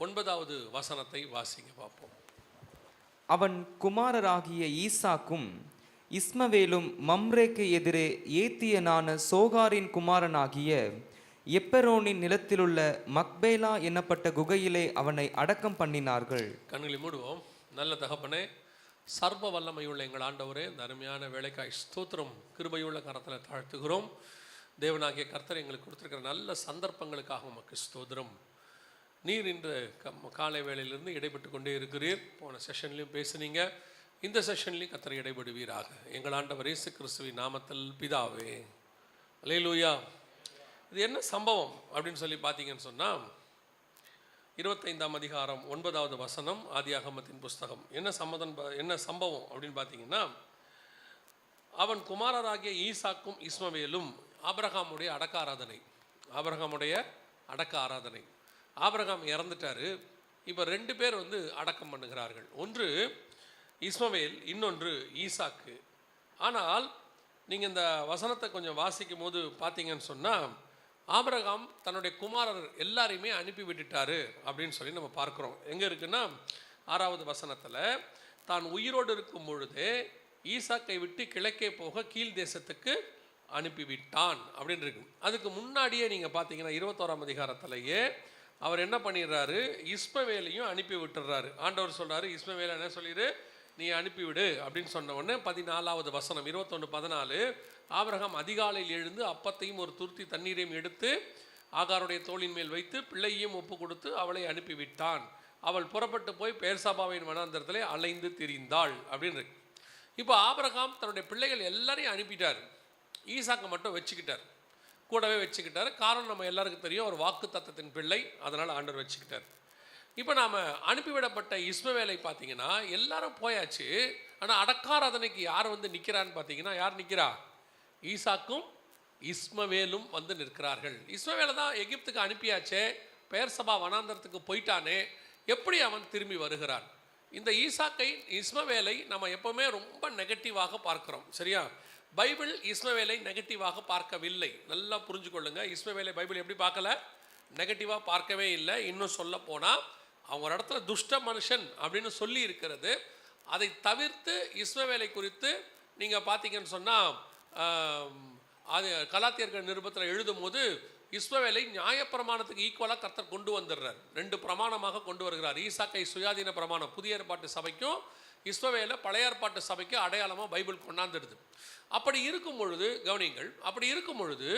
9வது வசனத்தை வாசிங்க பார்ப்போம். அவன் குமாரராகிய ஈசாக்கும் இஸ்மவேலும் மம்ரேக்கு எதிரே ஏத்தியனான சோகாரின் குமாரனாகிய எப்பெரோனின் நிலத்திலுள்ள மக்பேலா என்னப்பட்ட குகையிலே அவனை அடக்கம் பண்ணினார்கள். கண்களை மூடுவோம். நல்ல தகப்பனே, சர்வ வல்லமையுள்ள எங்கள் ஆண்டவரே, இந்த அருமையான வேலைக்காய் ஸ்தோத்திரம். கிருபையுள்ள கரத்தில் தாழ்த்துகிறோம். தேவனாகிய கர்த்தர் எங்களுக்கு கொடுத்திருக்கிற நல்ல சந்தர்ப்பங்களுக்காக உமக்கு ஸ்தோத்திரம். நீர் இன்று காலை வேளையிலிருந்து இடைப்பட்டு கொண்டே இருக்கிறீர். போன செஷன்லையும் பேசுனீங்க, இந்த செஷன்லையும் கர்த்தர் இடைபடுவீராக. எங்கள் ஆண்டவர் இயேசு கிறிஸ்துவின் நாமத்தில் பிதாவே, அல்லேலூயா. இது என்ன சம்பவம் அப்படின்னு சொல்லி பார்த்தீங்கன்னு சொன்னால், 25ஆம் அதிகாரம் 9வது வசனம், ஆதியாகமத்தின் புஸ்தகம். என்ன சம்பவம் அப்படின்னு பார்த்தீங்கன்னா, அவன் குமாரராகிய ஈசாக்கும் இஸ்மவேலும் ஆபிரகாமுடைய அடக்க ஆராதனை. ஆபிரகாம் இறந்துட்டாரு. இப்போ 2 பேர் அடக்கம் பண்ணுகிறார்கள். ஒன்று இஸ்மவேல், இன்னொன்று ஈசாக்கு. ஆனால் நீங்கள் இந்த வசனத்தை கொஞ்சம் வாசிக்கும் போது பார்த்தீங்கன்னு சொன்னால், ஆபிரகாம் தன்னுடைய குமாரர் எல்லாரையுமே அனுப்பி விட்டுட்டாரு அப்படின்னு சொல்லி நம்ம பார்க்குறோம். எங்கே இருக்குன்னா, 6வது வசனத்தில், தான் உயிரோடு இருக்கும் பொழுதே ஈசாக்கை விட்டு கிழக்கே போக கீழ் தேசத்துக்கு அனுப்பிவிட்டான் அப்படின்னு இருக்கு. அதுக்கு முன்னாடியே நீங்கள் பார்த்தீங்கன்னா 21ஆம் அதிகாரத்திலேயே அவர் என்ன பண்ணிடுறாரு, இஸ்மவேலையும் அனுப்பி விட்டுறாரு. ஆண்டவர் சொல்கிறாரு, இஸ்மவேலை என்ன சொல்லிடு, நீ அனுப்பிவிடு அப்படின்னு சொன்ன உடனே 14வது வசனம் 21:14, ஆபிரகாம் அதிகாலையில் எழுந்து அப்பத்தையும் ஒரு துருத்தி தண்ணீரையும் எடுத்து ஆகாருடைய தோளின் மேல் வைத்து பிள்ளையையும் ஒப்பு கொடுத்து அவளை அனுப்பிவிட்டான். அவள் புறப்பட்டு போய் பெர்சபாவின் வனாந்தரத்திலே அலைந்து திரிந்தாள் அப்படின்னு இருக்கு. இப்போ ஆபிரகாம் தன்னுடைய பிள்ளைகள் எல்லாரையும் அனுப்பிட்டார், ஈசாக்கை மட்டும் கூடவே வச்சுக்கிட்டார். காரணம் நம்ம எல்லாருக்கும் தெரியும், ஒரு வாக்கு தத்தத்தின் பிள்ளை, அதனால் ஆண்டவர் வச்சுக்கிட்டார். இப்போ நாம் அனுப்பிவிடப்பட்ட இஸ்மவேலை பார்த்தீங்கன்னா எல்லாரும் போயாச்சு. ஆனால் அடக்காராதனைக்கு யார் நிற்கிறான்னு பார்த்தீங்கன்னா, யார் நிற்கிறா? ஈசாக்கும் இஸ்மவேலும் நிற்கிறார்கள். இஸ்மவேலை தான் எகிப்துக்கு அனுப்பியாச்சே, பெயர்சபா வனாந்தரத்துக்கு போயிட்டானே, எப்படி அவன் திரும்பி வருகிறான்? இந்த இஸ்மவேலை நம்ம எப்போவுமே ரொம்ப நெகட்டிவாக பார்க்குறோம், சரியா? பைபிள் இஸ்மவேலை நெகட்டிவாக பார்க்கவில்லை. நல்லா புரிஞ்சுக்கொள்ளுங்க. இஸ்மவேலை பைபிள் எப்படி பார்க்கல? நெகட்டிவாக பார்க்கவே இல்லை. இன்னும் சொல்ல போனால், அவங்க ஒரு இடத்துல துஷ்ட மனுஷன் அப்படின்னு சொல்லி இருக்கிறது. அதை தவிர்த்து இஸ்மவேலை குறித்து நீங்கள் பார்த்தீங்கன்னு சொன்னால், அது கலாத்தியர்கள் நிருபத்தில் எழுதும் போது இஸ்மவேலை நியாயப்பிரமாணத்துக்கு ஈக்குவலாக கர்த்தர் கொண்டு வந்துடுறார். 2 பிரமாணமாக கொண்டு வருகிறார். ஈசாக்கை சுயாதீன பிரமாணம் புதிய ஏற்பாட்டு சபைக்கும், இஸ்மவேலை பழைய ஏற்பாட்டு சபைக்கும் அடையாளமாக பைபிள் கொண்டாந்துடுது. அப்படி இருக்கும் பொழுது கவனிங்கள், அப்படி இருக்கும் பொழுது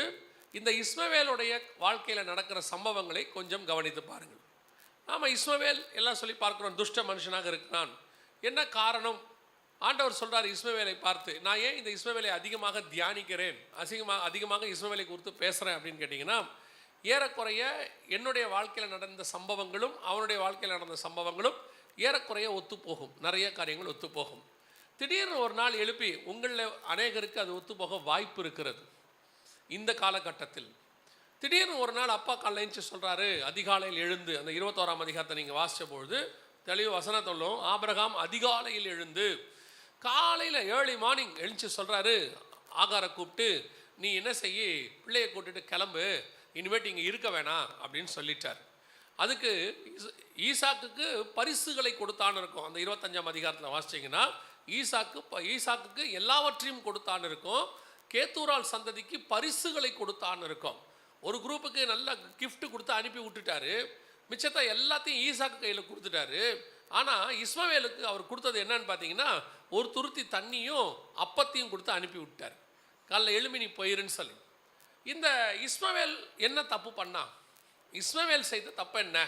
இந்த இஸ்மவேலுடைய வாழ்க்கையில் நடக்கிற சம்பவங்களை கொஞ்சம் கவனித்து பாருங்கள். நாம் இஸ்மவேல் எல்லாம் சொல்லி பார்க்குறோம், துஷ்ட மனுஷனாக இருக்கிறான். என்ன காரணம்? ஆண்டவர் சொல்கிறார் இஸ்மவேலை பார்த்து, நான் ஏன் இந்த இஸ்மவேலை அதிகமாக தியானிக்கிறேன், அதிகமாக இஸ்மவேலை குறித்து பேசுகிறேன் அப்படின்னு கேட்டிங்கன்னா, ஏறக்குறைய என்னுடைய வாழ்க்கையில் நடந்த சம்பவங்களும் அவனுடைய வாழ்க்கையில் நடந்த சம்பவங்களும் ஏறக்குறைய ஒத்துப்போகும். நிறைய காரியங்கள் ஒத்துப்போகும். திடீர்னு ஒரு நாள் எழுப்பி, உங்களில் அநேகருக்கு அது ஒத்துப்போக வாய்ப்பு இருக்கிறது. இந்த காலகட்டத்தில் திடீர்னு ஒரு நாள் அப்பா காலையில் எழுந்து சொல்கிறாரு, அதிகாலையில் எழுந்து, அந்த 21ஆம் அதிகாரத்தை நீங்கள் வாசித்த பொழுது தெளிவு வசனத்தொல்லும், ஆபிரகாம் அதிகாலையில் எழுந்து, காலையில் ஏர்லி மார்னிங் எழுந்து சொல்கிறாரு, ஆகாரை கூப்பிட்டு, நீ என்ன செய்ய, பிள்ளையை கூப்பிட்டுட்டு கிளம்பு, இனிமேட்டு இங்கே இருக்க வேணாம் அப்படின்னு சொல்லிட்டார். அதுக்கு ஈசாக்குக்கு பரிசுகளை கொடுத்தான்னு இருக்கும். அந்த 25ஆம் அதிகாரத்தில் வாசிச்சிங்கன்னா, ஈசாக்குக்கு எல்லாவற்றையும் கொடுத்தான்னு இருக்கும். கேத்தூரால் சந்ததிக்கு பரிசுகளை கொடுத்தான்னு இருக்கும். ஒரு குரூப்புக்கு நல்ல கிஃப்ட் கொடுத்து அனுப்பி விட்டுட்டாரு, மிச்சத்தை எல்லாத்தையும் ஈசாக்கு கையில் கொடுத்துட்டாரு. ஆனால் இஸ்மவேலுக்கு அவர் கொடுத்தது என்னன்னு பார்த்தீங்கன்னா, ஒரு துருத்தி தண்ணியும் அப்பத்தையும் கொடுத்து அனுப்பி விட்டார். காலைல எழுமி நீ போயிருன்னு சொல்லி. இந்த இஸ்மவேல் என்ன தப்பு பண்ணா? இஸ்மவேல் செய்த தப்பு என்ன?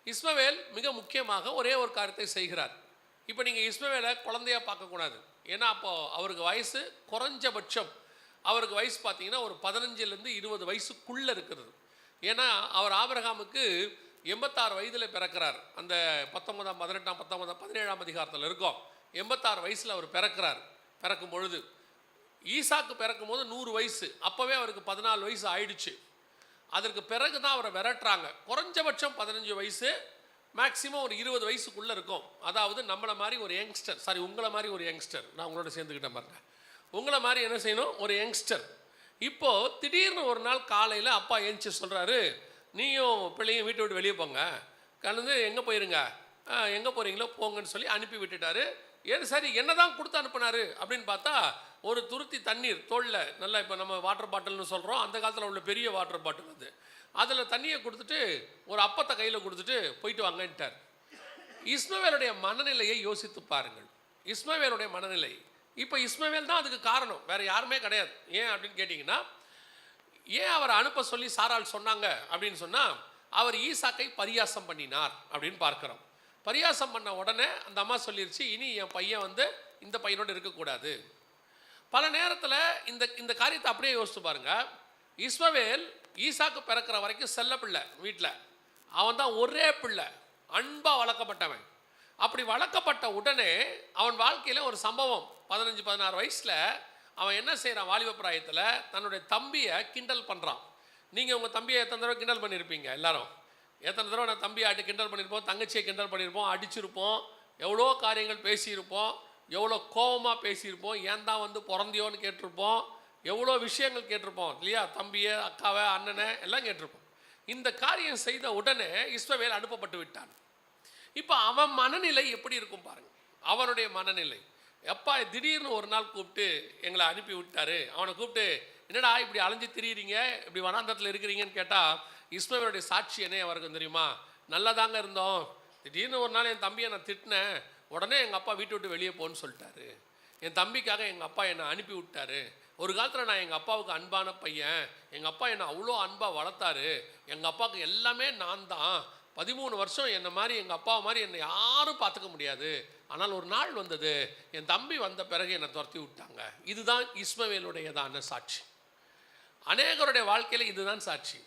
இஸ்மவேல் மிக முக்கியமாக ஒரே ஒரு காரியத்தை செய்கிறார். இப்போ நீங்கள் இஸ்மவேலை குழந்தையாக பார்க்கக்கூடாது. ஏன்னா அப்போ அவருக்கு வயசு குறைஞ்சபட்சம், அவருக்கு வயசு பார்த்தீங்கன்னா ஒரு 15லேருந்து 20 வயசுக்குள்ளே இருக்கிறது. ஏன்னா அவர் ஆபிரகாமுக்கு 86 வயதில் பிறக்கிறார். அந்த 17ஆம் அதிகாரத்தில் இருக்கும். 86 வயசில் அவர் பிறக்கிறார். பிறக்கும் பொழுது ஈசாக்கு பிறக்கும் போது 100 வயசு. அப்போவே அவருக்கு 14 வயசு ஆயிடுச்சு. அதற்கு பிறகு தான் அவரை விரட்டுறாங்க. குறைஞ்சபட்சம் 15 வயசு, மேக்ஸிமம் ஒரு 20 வயசுக்குள்ளே இருக்கும். அதாவது நம்மளை மாதிரி ஒரு யங்ஸ்டர், உங்களை மாதிரி ஒரு யங்ஸ்டர், நான் உங்களோட சேர்ந்துக்கிட்டேன் பாருங்க, உங்களை மாதிரி என்ன செய்யணும், ஒரு யங்ஸ்டர். இப்போது திடீர்னு ஒரு நாள் காலையில் அப்பா ஏஞ்சி சொல்கிறாரு, நீயும் பிள்ளையும் வீட்டை விட்டு வெளியே போங்க, கலந்து எங்கே போயிருங்க, எங்கே போகிறீங்களோ போங்கன்னு சொல்லி அனுப்பி விட்டுட்டாரு. ஏன் சரி என்ன தான் கொடுத்து அனுப்புனாரு அப்படின்னு பார்த்தா ஒரு துருத்தி தண்ணீர் தோளில், நல்லா இப்போ நம்ம வாட்டர் பாட்டில்னு சொல்கிறோம், அந்த காலத்தில் உள்ள பெரிய வாட்டர் பாட்டில் அது, அதில் தண்ணியை கொடுத்துட்டு ஒரு அப்பத்தை கையில் கொடுத்துட்டு போயிட்டு வாங்கன்ட்டார். இஸ்மவேலுடைய மனநிலையை யோசித்து பாருங்கள். இஸ்மவேலுடைய மனநிலை, இப்போ இஸ்மவேல் தான் அதுக்கு காரணம், வேறு யாருமே கிடையாது. ஏன் அப்படின்னு கேட்டிங்கன்னா, ஏன் அவரை அனுப்ப சொல்லி சாராள் சொன்னாங்க அப்படின்னு சொன்னால், அவர் ஈசாக்கை பரியாசம் பண்ணினார் அப்படின்னு பார்க்குறோம். பரியாசம் பண்ண உடனே அந்த அம்மா சொல்லிருச்சு, இனி என் பையன் வந்து இந்த பையனோடு இருக்கக்கூடாது. பல நேரத்தில் இந்த காரியத்தை அப்படியே யோசிச்சு பாருங்க. இஸ்மவேல் ஈசாக்கு பிறக்கிற வரைக்கும் செல்ல பிள்ளை, வீட்டில் அவன் தான் ஒரே பிள்ளை, அன்பாக வளர்க்கப்பட்டவன். அப்படி வளர்க்கப்பட்ட உடனே அவன் வாழ்க்கையில் ஒரு சம்பவம், 15-16 வயசில் அவன் என்ன செய்கிறான், வாலிப பிராயத்தில் தன்னுடைய தம்பியை கிண்டல் பண்ணுறான். நீங்கள் உங்கள் தம்பியை எத்தனை தடவை கிண்டல் பண்ணியிருப்பீங்க எல்லாரும்? எத்தனை தடவை நான் தம்பியை ஆட்டி கிண்டல் பண்ணியிருப்போம், தங்கச்சியை கிண்டல் பண்ணியிருப்போம், அடிச்சிருப்போம், எவ்வளோ காரியங்கள் பேசியிருப்போம், எவ்வளோ கோபமாக பேசியிருப்போம், ஏன் தான் வந்து பிறந்தியோன்னு கேட்டிருப்போம், எவ்வளோ விஷயங்கள் கேட்டிருப்போம் இல்லையா? தம்பியை, அக்காவை, அண்ணனை எல்லாம் கேட்டிருப்போம். இந்த காரியம் செய்த உடனே இஸ்மவேல் அனுப்பப்பட்டு விட்டான். இப்போ அவன் மனநிலை எப்படி இருக்கும் பாருங்க. அவனுடைய மனநிலை, எப்பா திடீர்னு ஒரு நாள் கூப்பிட்டு எங்களை அனுப்பி விட்டாரு. அவனை கூப்பிட்டு, என்னடா இப்படி அலைஞ்சு திரியிறீங்க, இப்படி வனாந்தரத்தில் இருக்கிறீங்கன்னு கேட்டால் இஸ்மவேலுடைய சாட்சி என்ன அவருக்கு தெரியுமா? நல்லதாங்க இருந்தோம், திடீர்னு ஒரு நாள் என் தம்பியை நான் திட்டினேன், உடனே எங்கள் அப்பா வீட்டை விட்டு வெளியே போன்னு சொல்லிட்டாரு. என் தம்பிக்காக எங்கள் அப்பா என்னை அனுப்பி விட்டாரு. ஒரு காலத்தில் நான் எங்கள் அப்பாவுக்கு அன்பான பையன், எங்கள் அப்பா என்னை அவ்வளோ அன்பாக வளர்த்தாரு, எங்கள் அப்பாவுக்கு எல்லாமே நான் தான். 13 வருஷம் என்னை மாதிரி எங்கள் அப்பாவை மாதிரி என்னை யாரும் பார்த்துக்க முடியாது. ஆனால் ஒரு நாள் வந்தது, என் தம்பி வந்த பிறகு என்னை துரத்தி விட்டாங்க. இதுதான் இஸ்மவேலுடையதான சாட்சி. அநேகருடைய வாழ்க்கையில் இதுதான் சாட்சி.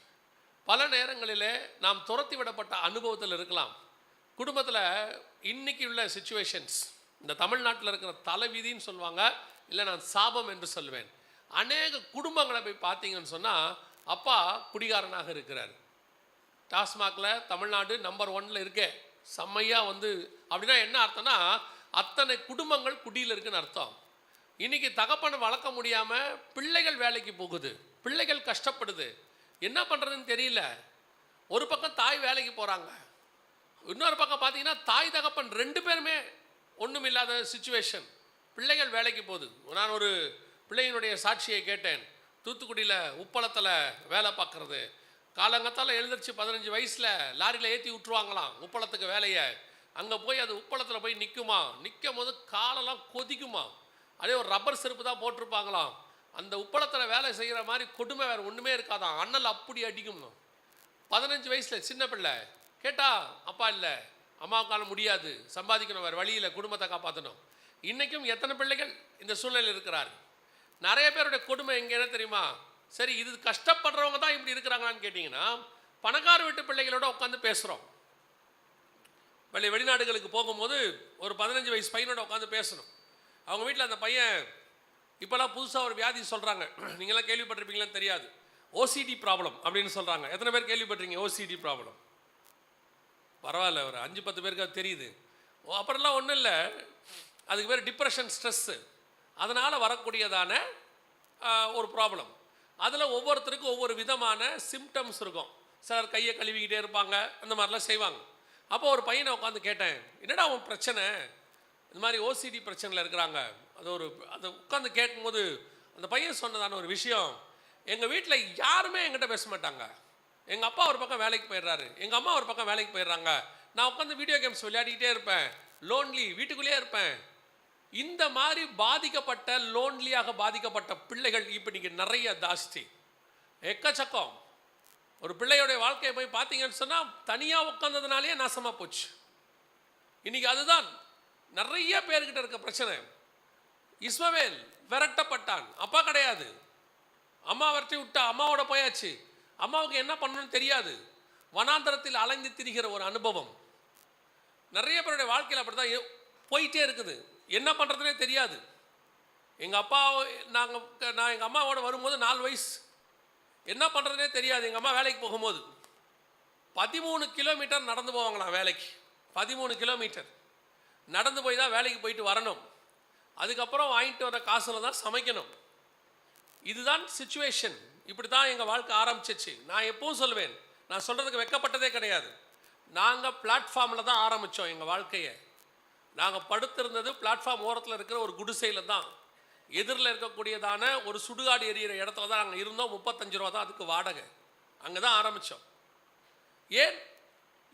பல நேரங்களில் நாம் துரத்தி விடப்பட்ட அனுபவத்தில் இருக்கலாம். குடும்பத்தில் இன்னைக்கு உள்ள சிச்சுவேஷன்ஸ், இந்த தமிழ்நாட்டில் இருக்கிற தலைவிதின்னு சொல்லுவாங்க, இல்லை நான் சாபம் என்று சொல்லுவேன். அநேக குடும்பங்களை போய் பார்த்தீங்கன்னு சொன்னால், அப்பா குடிகாரனாக இருக்கிறார். டாஸ்மாகில் தமிழ்நாடு நம்பர் 1ல் இருக்கே, செம்மையாக வந்து அப்படின்னா என்ன அர்த்தம்னா, அத்தனை குடும்பங்கள் குடியில் இருக்குன்னு அர்த்தம். இன்றைக்கி தகப்பனை வளர்க்க முடியாமல் பிள்ளைகள் வேலைக்கு போகுது, பிள்ளைகள் கஷ்டப்படுது, என்ன பண்ணுறதுன்னு தெரியல. ஒரு பக்கம் தாய் வேலைக்கு போகிறாங்க, இன்னொரு பக்கம் பார்த்தீங்கன்னா தாய் தகப்பன் 2 பேருமே ஒன்றும் இல்லாத சிச்சுவேஷன். பிள்ளைகள் வேலைக்கு போகுது. நான் ஒரு பிள்ளையினுடைய சாட்சியை கேட்டேன். தூத்துக்குடியில் உப்பளத்தில் வேலை பார்க்குறது, காலங்கத்தால் எழுந்திரிச்சு 15 வயசில் லாரியில் ஏற்றி விட்டுருவாங்களாம் உப்பளத்துக்கு வேலையை. அங்கே போய் அது உப்பளத்தில் போய் நிற்குமா, நிற்கும் போது காலெல்லாம் கொதிக்குமா, அதே ஒரு ரப்பர் செருப்பு தான் போட்டிருப்பாங்களாம். அந்த உப்பளத்தில் வேலை செய்கிற மாதிரி கொடுமை வேறு ஒன்றுமே இருக்காதான், அண்ணல் அப்படி அடிக்குமா. 15 வயசில் சின்ன பிள்ளை. கேட்டால் அப்பா இல்லை, அம்மாவுக்கால முடியாது, சம்பாதிக்கணும், வேறு வழியில் குடும்பத்தை காப்பாற்றணும். இன்றைக்கும் எத்தனை பிள்ளைகள் இந்த சூழ்நிலையில் இருக்கிறார். நிறைய பேருடைய கொடுமை எங்கே என்ன தெரியுமா? சரி, இது கஷ்டப்படுறவங்க தான் இப்படி இருக்கிறாங்களான்னு கேட்டிங்கன்னா, பணக்கார வீட்டு பிள்ளைகளோட உட்காந்து பேசுகிறோம். வெளிநாடுகளுக்கு போகும்போது ஒரு 15 வயசு பையனோட உட்காந்து பேசணும். அவங்க வீட்டில் அந்த பையன், இப்போலாம் புதுசாக ஒரு வியாதி சொல்கிறாங்க, நீங்களாம் கேள்விப்பட்டிருப்பீங்களான்னு தெரியாது, ஓசிடி ப்ராப்ளம் அப்படின்னு சொல்கிறாங்க. எத்தனை பேர் கேள்விப்பட்டிருக்கீங்க ஓசிடி ப்ராப்ளம்? பரவாயில்ல, ஒரு 5-10 பேருக்கு அது தெரியுது. அப்புறம்லாம் ஒன்றும் இல்லை, அதுக்கு பேர் டிப்ரெஷன், ஸ்ட்ரெஸ்ஸு, அதனால் வரக்கூடியதான ஒரு ப்ராப்ளம். அதில் ஒவ்வொருத்தருக்கும் ஒவ்வொரு விதமான சிம்டம்ஸ் இருக்கும். சிலர் கையை கழுவிக்கிட்டே இருப்பாங்க, அந்த மாதிரிலாம் செய்வாங்க. அப்போ ஒரு பையனை உட்காந்து கேட்டேன், என்னடா அவன் பிரச்சனை, இந்த மாதிரி ஓசிடி பிரச்சனையில் இருக்கிறாங்க. அதை உட்காந்து கேட்கும்போது அந்த பையன் சொன்னதான ஒரு விஷயம், எங்கள் வீட்டில் யாருமே என்கிட்ட பேச மாட்டாங்க. எங்கள் அப்பா ஒரு பக்கம் வேலைக்கு போயிடுறாரு, எங்கள் அம்மா ஒரு பக்கம் வேலைக்கு போயிடுறாங்க, நான் உட்காந்து வீடியோ கேம்ஸ் விளையாடிக்கிட்டே இருப்பேன், லோன்லி, வீட்டுக்குள்ளேயே இருப்பேன். இந்த மாதிரி பாதிக்கப்பட்ட, லோன்லியாக பாதிக்கப்பட்ட பிள்ளைகள் இப்போ இன்றைக்கி நிறைய ஜாஸ்தி, எக்கச்சக்கம். ஒரு பிள்ளையோடைய வாழ்க்கையை போய் பார்த்தீங்கன்னு சொன்னால் தனியாக உட்காந்ததுனாலே நாசமாக போச்சு. இன்றைக்கி அதுதான் நிறைய பேர்கிட்ட இருக்க பிரச்சனை. இஸ்மவேல் விரட்டப்பட்டான், அப்பா கிடையாது, அம்மா விரட்டி விட்டா, அம்மாவோட போயாச்சு, அம்மாவுக்கு என்ன பண்ணணும்னு தெரியாது, வனாந்தரத்தில் அலைந்து திரிகிற ஒரு அனுபவம் நிறைய பேருடைய வாழ்க்கையில் அப்படி தான் போயிட்டே இருக்குது. என்ன பண்ணுறதுனே தெரியாது. எங்கள் அப்பா, நான் எங்கள் அம்மாவோட வரும்போது 4 வயசு, என்ன பண்ணுறதுனே தெரியாது. எங்கள் அம்மா வேலைக்கு போகும்போது 13 கிலோமீட்டர் நடந்து போவாங்களாம் வேலைக்கு. 13 கிலோமீட்டர் நடந்து போய் தான் வேலைக்கு போயிட்டு வரணும். அதுக்கப்புறம் வாங்கிட்டு வர காசில் தான் சமைக்கணும். இதுதான் சிச்சுவேஷன். இப்படி தான் எங்கள் வாழ்க்கை ஆரம்பிச்சிச்சு. நான் எப்பவும் சொல்லுவேன், நான் சொல்கிறதுக்கு வெட்கப்பட்டதே கிடையாது. நாங்கள் பிளாட்ஃபார்மில் தான் ஆரம்பித்தோம் எங்கள் வாழ்க்கையை. நாங்கள் படுத்திருந்தது பிளாட்ஃபார்ம் ஓரத்தில் இருக்கிற ஒரு குடிசையில் தான். எதிரில் இருக்கக்கூடியதான ஒரு சுடுகாடு எரியிற இடத்துல தான் நாங்கள் இருந்தோம். 35 ரூபா தான் அதுக்கு வாடகை. அங்கே தான் ஆரம்பித்தோம். ஏன்?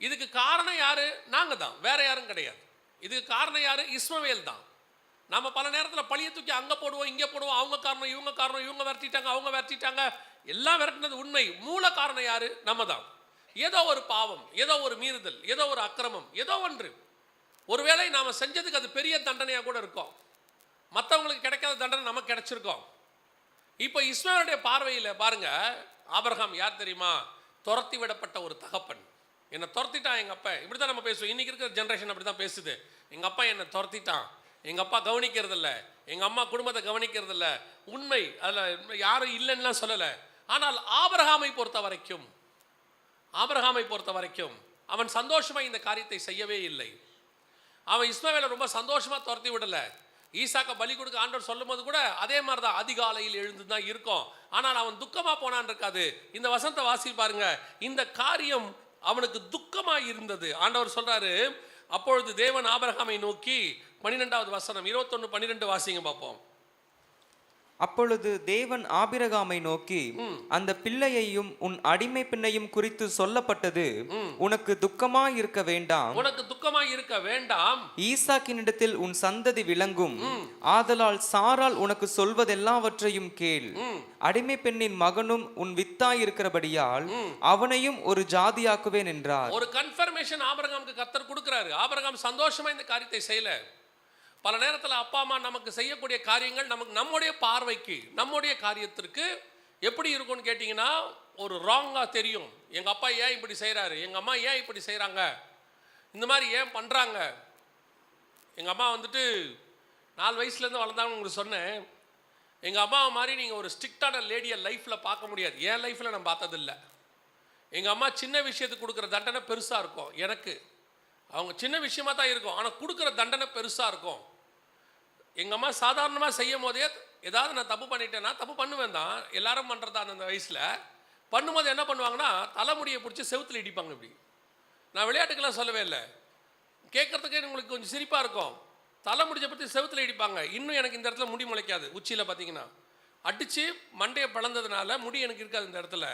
இதுக்கு காரணம் யார்? நாங்கள் தான், வேற யாரும் கிடையாது. இதுக்கு காரணம் யார்? இஸ்மவேல் தான். நம்ம பல நேரத்தில் பழிய தூக்கி அங்கே போடுவோம், இங்கே போடுவோம். அவங்க காரணம், இவங்க விரட்டிட்டாங்க, அவங்க விரட்டிட்டாங்க. எல்லாம் விரட்டினது உண்மை. மூல காரணம் யார்? நம்ம தான். ஏதோ ஒரு பாவம், ஏதோ ஒரு மீறுதல், ஏதோ ஒரு அக்கிரமம், ஏதோ ஒன்று. ஒருவேளை நாம் செஞ்சதுக்கு அது பெரிய தண்டனையாக கூட இருக்கும். மற்றவங்களுக்கு கிடைக்காத தண்டனை நமக்கு கிடைச்சிருக்கோம். இப்போ இஸ்மவேலுடைய பார்வையில் பாருங்க, ஆபிரகாம் யார் தெரியுமா? துரத்தி விடப்பட்ட ஒரு தகப்பன். என்னை துரத்திட்டான் எங்கள் அப்பா. இப்படி தான் நம்ம பேசுவோம். இன்றைக்கி இருக்கிற ஜென்ரேஷன் அப்படி தான் பேசுது. எங்கள் அப்பா என்னை துரத்திட்டான், எங்கள் அப்பா கவனிக்கிறதில்ல, எங்கள் அம்மா குடும்பத்தை கவனிக்கிறதில்ல. உண்மை, அதில் யாரும் இல்லைன்னுலாம் சொல்லலை. ஆனால் ஆபிரகாமை பொறுத்த வரைக்கும் அவன் சந்தோஷமாக இந்த காரியத்தை செய்யவே இல்லை. அவன் இஸ்மவேலை ரொம்ப சந்தோஷமாக துரத்தி விடலை. ஈசாக்க பலி கொடுக்க ஆண்டவர் சொல்லும் போது கூட அதே மாதிரி தான், அதிகாலையில் எழுந்து தான் இருக்கும். ஆனால் அவன் துக்கமாக போனான் இருக்காது. இந்த வசனத்தை வாசி பாருங்க. இந்த காரியம் அவனுக்கு துக்கமாக இருந்தது. ஆண்டவர் சொல்றாரு, அப்பொழுது தேவன் ஆபிரகாமை நோக்கி, 12வது வசனம் 21-12 வாசிங்க பார்ப்போம். அப்பொழுது தேவன் ஆபிரகாமை நோக்கி, அந்த பிள்ளையையும் உன் அடிமை பெண்ணையும் குறித்து சொல்லப்பட்டது உனக்கு துக்கமாய் இருக்க வேண்டாம், ஈசாக்கினிடத்தில் உன் சந்ததி விளங்கும், ஆதலால் சாராள் உனக்கு சொல்வதெல்லாவற்றையும் கேள். அடிமை பெண்ணின் மகனும் உன் வித்தாய் இருக்கிறபடியால் அவனையும் ஒரு ஜாதியாக்குவேன் என்றார். ஒரு கன்ஃபர்மேஷன் ஆபிரகாமுக்கு கர்த்தர் கொடுக்கிறாரு. ஆபிரகாம் சந்தோஷமா இந்த காரியத்தை செய்யல. பல நேரத்தில் அப்பா அம்மா நமக்கு செய்யக்கூடிய காரியங்கள் நமக்கு நம்முடைய பார்வைக்கு, நம்முடைய காரியத்திற்கு எப்படி இருக்கும்னு கேட்டிங்கன்னா ஒரு ராங்காக தெரியும். எங்கள் அப்பா ஏன் இப்படி செய்கிறாரு, எங்கள் அம்மா ஏன் இப்படி செய்கிறாங்க, இந்த மாதிரி ஏன் பண்ணுறாங்க. எங்கள் அம்மா வந்துட்டு 4 வயசுலேருந்து வளர்ந்தாங்கன்னு உங்களுக்கு சொன்னேன். எங்கள் அம்மாவை மாதிரி நீங்கள் ஒரு ஸ்ட்ரிக்டான லேடியை லைஃப்பில் பார்க்க முடியாது. என் லைஃப்பில் நான் பார்த்ததில்லை. எங்கள் அம்மா சின்ன விஷயத்துக்கு கொடுக்குற தண்டனை பெருசாக இருக்கும். எனக்கு அவங்க சின்ன விஷயமாக தான் இருக்கும், ஆனால் கொடுக்குற தண்டனை பெருசாக இருக்கும். எங்கள் அம்மா சாதாரணமாக செய்யும் போதே ஏதாவது நான் தப்பு பண்ணிட்டேன்னா, தப்பு பண்ணுவேன் தான், எல்லாரும் பண்ணுறதா அந்த வயசில் பண்ணும்போது என்ன பண்ணுவாங்கன்னா, தலைமுடியை பிடிச்சி செவுத்தில் இடிப்பாங்க. இப்படி நான் விளையாட்டுக்கெல்லாம் சொல்லவே இல்லை, கேட்குறதுக்கே உங்களுக்கு கொஞ்சம் சிரிப்பாக இருக்கும். தலைமுடியை பற்றி செவுத்தில் இடிப்பாங்க. இன்னும் எனக்கு இந்த இடத்துல முடி முளைக்காது. உச்சியில் பார்த்தீங்கன்னா அடித்து மண்டையை பிளந்ததுனால முடி எனக்கு இருக்காது இந்த இடத்துல.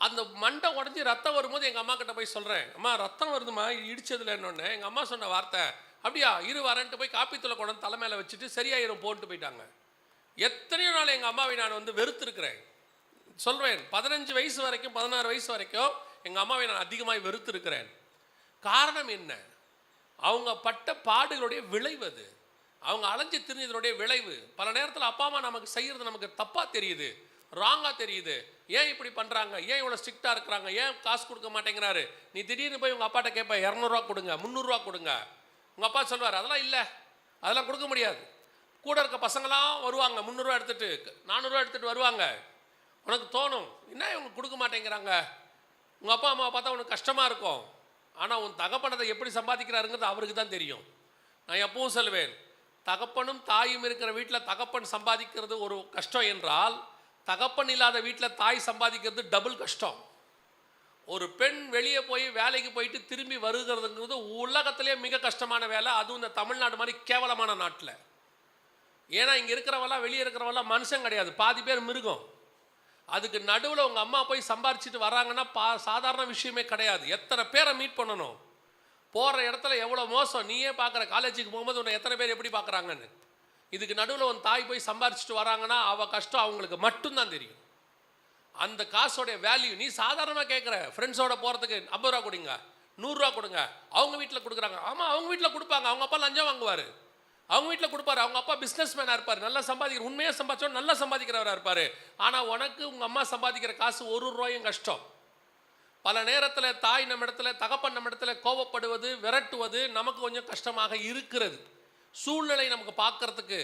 அந்த மண்டை உடஞ்சி ரத்தம் வரும்போது எங்கள் அம்மா கிட்ட போய் சொல்கிறேன், அம்மா ரத்தம் வருதுமா இடிச்சதுல என்னொன்று. எங்கள் அம்மா சொன்ன வார்த்தை, அப்படியா இரு வரேன்ட்டு போய் காப்பித்தூளை கொண்டு தலை மேலே வச்சுட்டு சரியாயிரும் போட்டு போயிட்டாங்க. எத்தனையோ நாள் எங்கள் அம்மாவை நான் வெறுத்திருக்கிறேன். சொல்கிறேன், 15 வயசு வரைக்கும் 16 வயசு வரைக்கும் எங்கள் அம்மாவை நான் அதிகமாக வெறுத்திருக்கிறேன். காரணம் என்ன? அவங்க பட்ட பாடுகளுடைய விளைவு அது. அவங்க அலைஞ்சு திரிஞ்சதனுடைய விளைவு. பல நேரத்தில் அப்பா அம்மா நமக்கு செய்கிறது நமக்கு தப்பாக தெரியுது, ராங்காக தெரியுது. ஏன் இப்படி பண்ணுறாங்க, ஏன் இவ்வளோ ஸ்ட்ரிக்டாக இருக்கிறாங்க, ஏன் காசு கொடுக்க மாட்டேங்கிறாரு. நீ திடீர்னு போய் உங்கள் அப்பாட்ட கேட்ப, 200 ரூபா கொடுங்க, 300 ரூபா கொடுங்க. உங்கள் அப்பா சொல்வார், அதெல்லாம் இல்லை, அதெல்லாம் கொடுக்க முடியாது. கூட இருக்க பசங்களாம் வருவாங்க, 300 ரூபா எடுத்துகிட்டு 400 ரூபா எடுத்துகிட்டு வருவாங்க. உனக்கு தோணும், என்ன இவங்க கொடுக்க மாட்டேங்கிறாங்க. உங்கள் அப்பா அம்மாவை பார்த்தா உனக்கு கஷ்டமாக இருக்கும். ஆனால் உன் தகப்பனதை எப்படி சம்பாதிக்கிறாருங்கிறது அவருக்கு தான் தெரியும். நான் எப்பவும் சொல்லுவேன், தகப்பனும் தாயும் இருக்கிற வீட்டில் தகப்பன் சம்பாதிக்கிறது ஒரு கஷ்டம் என்றால், தகப்பன் இல்லாத வீட்டில் தாய் சம்பாதிக்கிறது டபுள் கஷ்டம். ஒரு பெண் வெளியே போய் வேலைக்கு போயிட்டு திரும்பி வருகிறதுங்கிறது உலகத்திலே மிக கஷ்டமான வேலை. அதுவும் இந்த தமிழ்நாடு மாதிரி கேவலமான நாட்டில். ஏன்னா இங்கே இருக்கிறவெல்லாம் வெளியே இருக்கிறவெல்லாம் மனுஷன் கிடையாது, பாதி பேர் மிருகம். அதுக்கு நடுவில் உங்கள் அம்மா போய் சம்பாரிச்சிட்டு வராங்கன்னா சாதாரண விஷயமே கிடையாது. எத்தனை பேரை மீட் பண்ணணும், போகிற இடத்துல எவ்வளோ மோசம். நீயே பார்க்குற, காலேஜுக்கு போகும்போது உன்னை எத்தனை பேர் எப்படி பார்க்குறாங்கன்னு. இதுக்கு நடுவில் உன் தாய் போய் சம்பாரிச்சிட்டு வராங்கன்னா அவள் கஷ்டம் அவங்களுக்கு மட்டும்தான் தெரியும். அந்த காசோடைய வேல்யூ நீ சாதாரணமாக கேட்குற. ஃப்ரெண்ட்ஸோட போகிறதுக்கு 50 ரூபா கொடுங்க, 100 ரூபா கொடுங்க, அவங்க வீட்டில் கொடுக்குறாங்க. ஆமாம், அவங்க வீட்டில் கொடுப்பாங்க. அவங்க அப்பா லஞ்சம் வாங்குவார், அவங்க வீட்டில் கொடுப்பாரு. அவங்க அப்பா பிஸ்னஸ் மேனாக இருப்பார், நல்லா சம்பாதிக்கிற, உண்மையாக சம்பாதிச்சோம் நல்லா சம்பாதிக்கிறவராக இருப்பார். ஆனால் உனக்கு உங்கள் அம்மா சம்பாதிக்கிற காசு 1 ரூபாயும் கஷ்டம். பல நேரத்தில் தாய் நம்ம இடத்துல, தகப்பன் நம்ம இடத்துல கோபப்படுவது, விரட்டுவது நமக்கு கொஞ்சம் கஷ்டமாக இருக்கிறது, சூழ்நிலை நமக்கு பார்க்கறதுக்கு.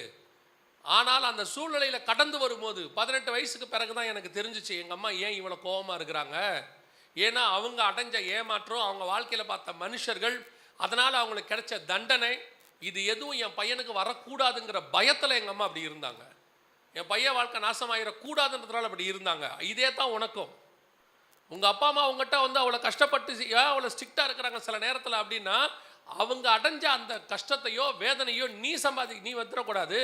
ஆனால் அந்த சூழ்நிலையில் கடந்து வரும்போது 18 வயசுக்கு பிறகு தான் எனக்கு தெரிஞ்சிச்சு எங்கள் அம்மா ஏன் இவ்வளோ கோபமாக இருக்கிறாங்க. ஏன்னா அவங்க அடைஞ்ச ஏமாற்றம், அவங்க வாழ்க்கையில் பார்த்த மனுஷர்கள், அதனால் அவங்களுக்கு கிடைச்ச தண்டனை, இது எதுவும் என் பையனுக்கு வரக்கூடாதுங்கிற பயத்தில் எங்கள் அம்மா அப்படி இருந்தாங்க. என் பையன் வாழ்க்கை நாசமாகிடக்கூடாதுன்றதுனால அப்படி இருந்தாங்க. இதே தான் உனக்கும். உங்கள் அப்பா அம்மா உங்கள்கிட்ட வந்து அவ்வளோ கஷ்டப்பட்டு ஏன் அவ்வளோ ஸ்ட்ரிக்டாக இருக்கிறாங்க சில நேரத்தில் அப்படின்னா, அவங்க அடைஞ்ச அந்த கஷ்டத்தையோ வேதனையோ நீ வந்துடக்கூடாது,